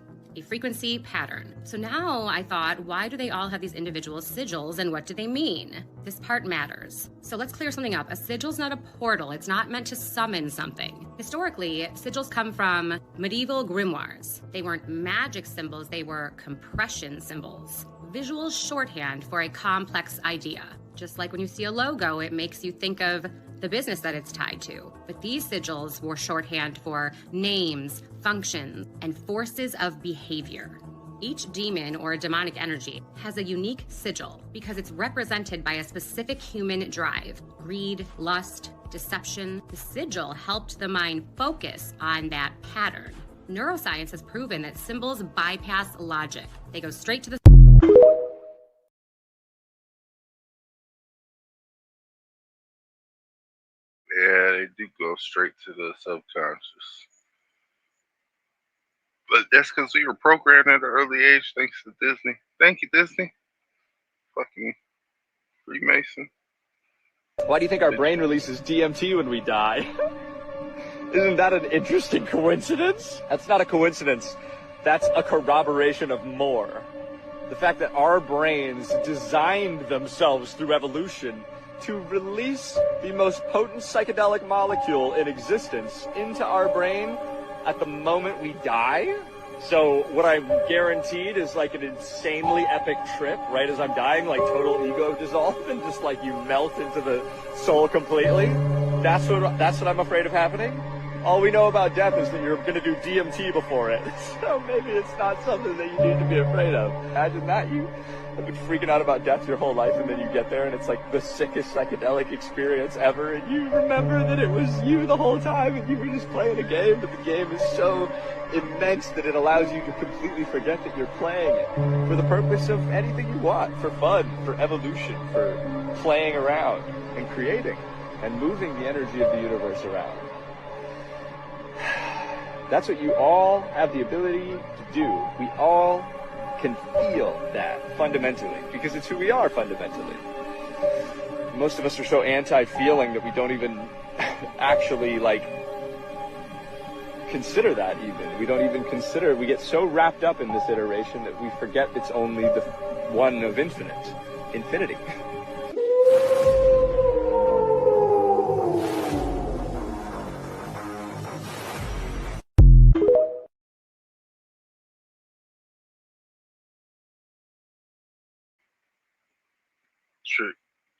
pattern. So now I thought, why do they all have these individual sigils and what do they mean? This part matters. So let's clear something up. A sigil's not a portal. It's not meant to summon something. Historically, sigils come from medieval grimoires. They weren't magic symbols, they were compression symbols. Visual shorthand for a complex idea. Just like when you see a logo, it makes you think of the business that it's tied to. But these sigils were shorthand for names, functions, and forces of behavior. Each demon or demonic energy has a unique sigil because it's represented by a specific human drive: greed, lust, deception. The sigil helped the mind focus on that pattern. Neuroscience has proven that symbols bypass logic. They go straight to the Yeah, they do go straight to the subconscious. But that's because we were programmed at an early age thanks to Disney. Thank you, Disney. Fucking Freemason. Why do you think our brain releases DMT when we die? Isn't that an interesting coincidence? That's not a coincidence. That's a corroboration of more. The fact that our brains designed themselves through evolution to release the most potent psychedelic molecule in existence into our brain at the moment we die. So what I'm guaranteed is like an insanely epic trip right as I'm dying, like total ego dissolve and just like you melt into the soul completely. That's what I'm afraid of happening. All we know about death is that you're going to do DMT before it. So maybe it's not something that you need to be afraid of. Imagine that. You have been freaking out about death your whole life, and then you get there, and it's like the sickest psychedelic experience ever, and you remember that it was you the whole time, and you were just playing a game, but the game is so immense that it allows you to completely forget that you're playing it for the purpose of anything you want, for fun, for evolution, for playing around and creating and moving the energy of the universe around. That's what you all have the ability to do. We all can feel that fundamentally because it's who we are fundamentally. Most of us are so anti-feeling that we don't even actually like consider that even. We don't even consider, we get so wrapped up in this iteration that we forget it's only the one of infinity.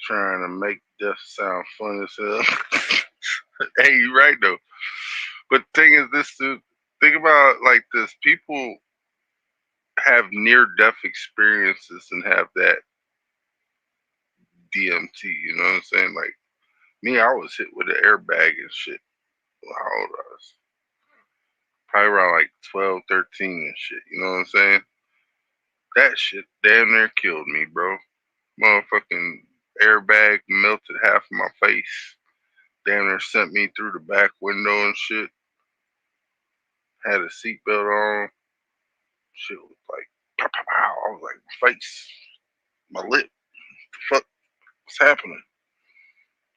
Trying to make death sound fun as hell. Hey, you're right though. But the thing is this, dude, think about it like this. People have near-death experiences and have that DMT, you know what I'm saying? Like, me, I was hit with an airbag and shit. How old I was? Probably around like 12, 13 and shit, you know what I'm saying? That shit damn near killed me, bro. Motherfucking airbag melted half of my face. Damn near sent me through the back window and shit. Had a seatbelt on. Shit was like, pow, pow, pow. I was like, my face, my lip. What the fuck? What's happening?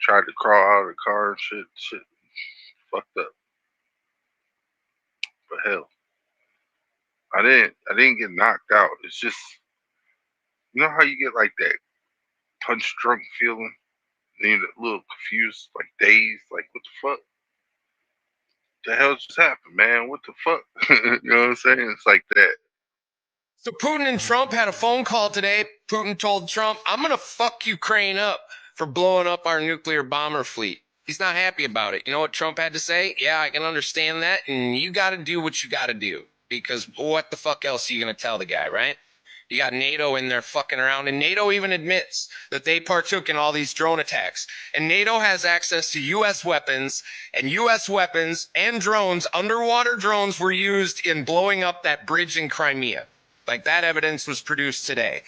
Tried to crawl out of the car and shit. Shit fucked up. But hell, I didn't get knocked out. It's just, you know how you get like that punch drunk feeling? Then you're a little confused, like dazed, like what the fuck? The hell just happened, man? What the fuck? You know what I'm saying? It's like that. So Putin and Trump had a phone call today. Putin told Trump, I'm going to fuck Ukraine up for blowing up our nuclear bomber fleet. He's not happy about it. You know what Trump had to say? Yeah, I can understand that. And you got to do what you got to do. Because what the fuck else are you going to tell the guy, right? You got NATO in there fucking around. And NATO even admits that they partook in all these drone attacks. And NATO has access to U.S. weapons. And U.S. weapons and drones, underwater drones, were used in blowing up that bridge in Crimea. Like, that evidence was produced today.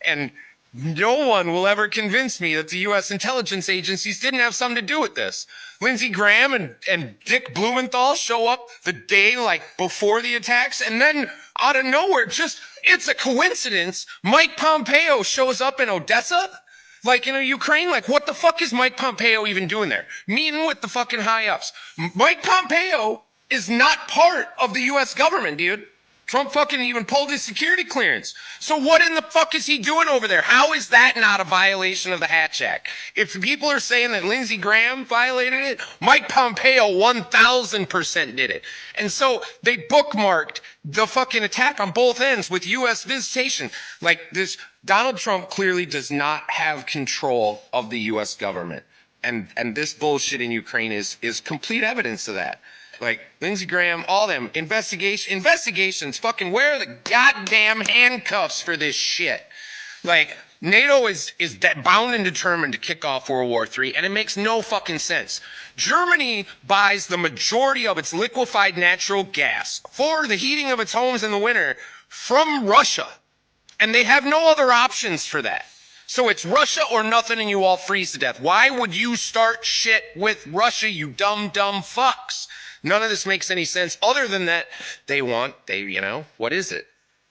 And no one will ever convince me that the U.S. intelligence agencies didn't have something to do with this. Lindsey Graham and Dick Blumenthal show up the day, like, before the attacks, and then out of nowhere, it's a coincidence, Mike Pompeo shows up in Odessa, like, in Ukraine. Like, what the fuck is Mike Pompeo even doing there? Meeting with the fucking high-ups. Mike Pompeo is not part of the U.S. government, dude. Trump fucking even pulled his security clearance. So what in the fuck is he doing over there? How is that not a violation of the Hatch Act? If people are saying that Lindsey Graham violated it, Mike Pompeo 1000% did it. And so they bookmarked the fucking attack on both ends with U.S. visitation. Like, this, Donald Trump clearly does not have control of the U.S. government. And this bullshit in Ukraine is complete evidence of that. Like, Lindsey Graham, all them, investigations, fucking where are the goddamn handcuffs for this shit? Like, NATO is bound and determined to kick off World War III, and it makes no fucking sense. Germany buys the majority of its liquefied natural gas for the heating of its homes in the winter from Russia, and they have no other options for that. So it's Russia or nothing, and you all freeze to death. Why would you start shit with Russia, you dumb fucks? None of this makes any sense other than that what is it?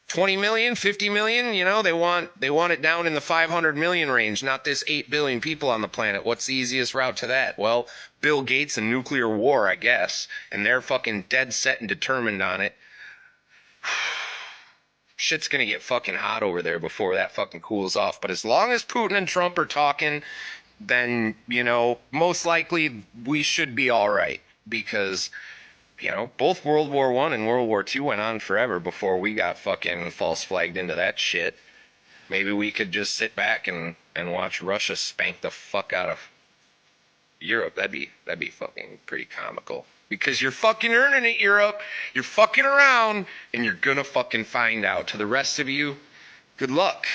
20 million, 50 million, they want it down in the 500 million range, not this 8 billion people on the planet. What's the easiest route to that? Well, Bill Gates and nuclear war, I guess. And they're fucking dead set and determined on it. shit's gonna get fucking hot over there before that fucking cools off. But as long as Putin and Trump are talking, then, you know, most likely we should be all right, because, you know, both World War I and World War II went on forever before we got fucking false flagged into that shit. Maybe we could just sit back and watch Russia spank the fuck out of Europe. That'd be fucking pretty comical. Because you're fucking earning it, Europe. You're fucking around, and you're gonna fucking find out. To the rest of you, good luck.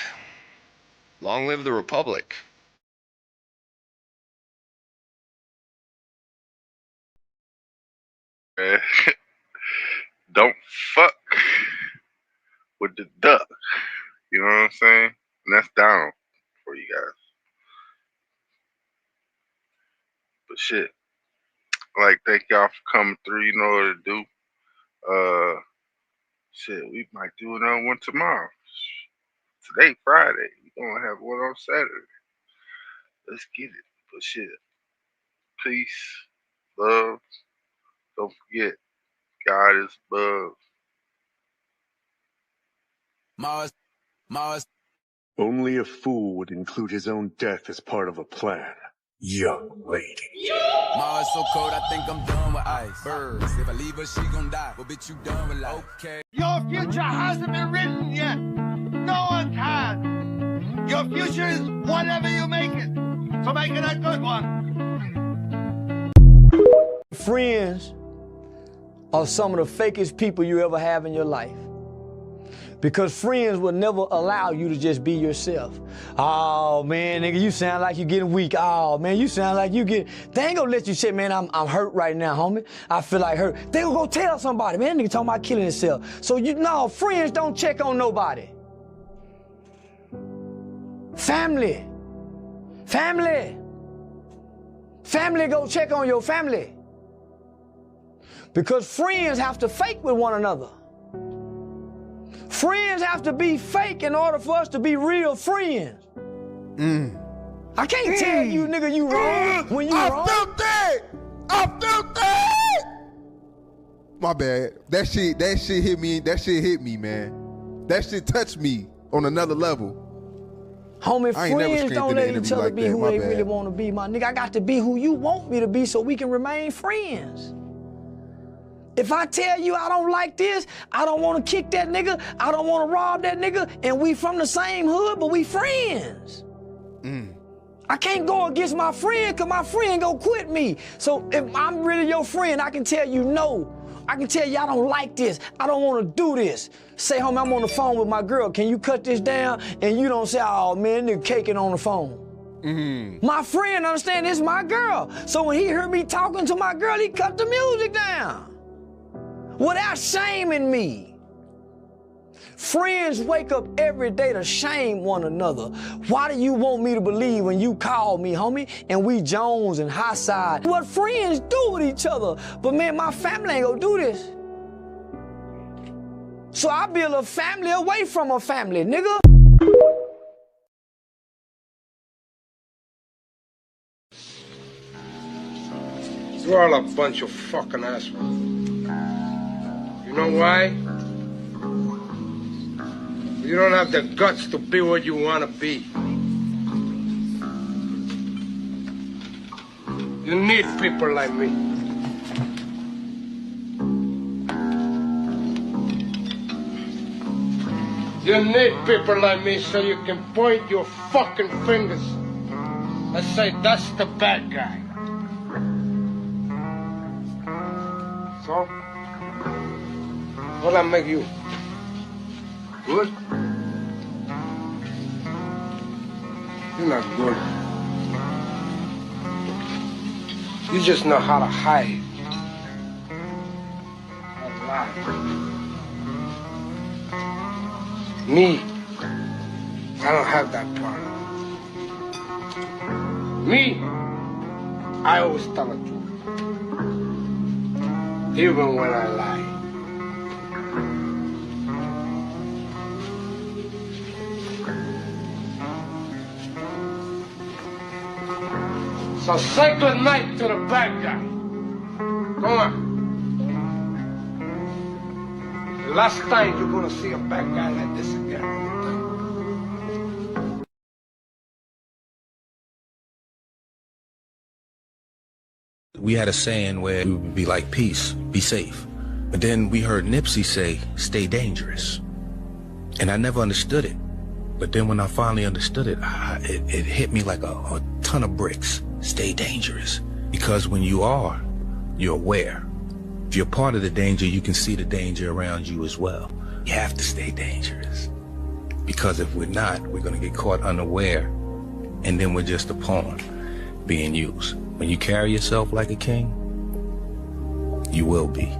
Long live the Republic. Don't fuck with the duck. You know what I'm saying? And that's down for you guys. But shit. Like, thank y'all for coming through. You know what to do. Shit, we might do another one tomorrow. Today, Friday. We gonna have one on Saturday. Let's get it. But shit. Peace. Love. Don't forget. God is above. Mars. Only a fool would include his own death as part of a plan. Young lady. Mars so cold, I think I'm done with ice. Birds, if I leave her, she gon' die. Well, bitch, you done with life. Okay. Your future hasn't been written yet. No one can. Your future is whatever you make it. So make it a good one. Friends are some of the fakest people you ever have in your life. Because friends will never allow you to just be yourself. Oh, man, nigga, you sound like you're getting weak. Oh, man, you sound like you get... They ain't gonna let you say, man, I'm hurt right now, homie. I feel like hurt. They gonna go tell somebody, man, that nigga talking about killing himself. So, friends don't check on nobody. Family. Family go check on your family. Because friends have to fake with one another. Friends have to be fake in order for us to be real friends. I can't tell you, nigga, you wrong when you wrong. I felt that! My bad. That shit hit me. That shit hit me, man. That shit touched me on another level. Homie, friends don't let each other be who they really want to be, my nigga. I got to be who you want me to be so we can remain friends. If I tell you I don't like this, I don't want to kick that nigga, I don't want to rob that nigga, and we from the same hood, but we friends. I can't go against my friend because my friend gonna quit me. So if I'm really your friend, I can tell you no. I can tell you I don't like this, I don't want to do this. Say, homie, I'm on the phone with my girl, can you cut this down? And you don't say, oh man, nigga caking on the phone. My friend understand this is my girl. So when he heard me talking to my girl, he cut the music down. Without shaming me. Friends wake up every day to shame one another. Why do you want me to believe when you call me, homie, and we Jones and high side? What friends do with each other. But man, my family ain't gonna do this. So I build a family away from a family, nigga. You're all a bunch of fucking assholes. You know why? You don't have the guts to be what you want to be. You need people like me. You need people like me so you can point your fucking fingers and say, that's the bad guy. So? What'll that make you? Good? You're not good. You just know how to hide. How to lie. Me, I don't have that problem. Me, I always tell the truth. Even when I lie. So say good night to the bad guy. Come on. last time you're gonna see a bad guy like this again. We had a saying where we would be like, peace, be safe. But then we heard Nipsey say, stay dangerous. And I never understood it. But then when I finally understood it, it hit me like a ton of bricks. Stay dangerous. Because when you are, you're aware. If you're part of the danger, you can see the danger around you as well. You have to stay dangerous. Because if we're not, we're going to get caught unaware. And then we're just a pawn being used. When you carry yourself like a king, you will be.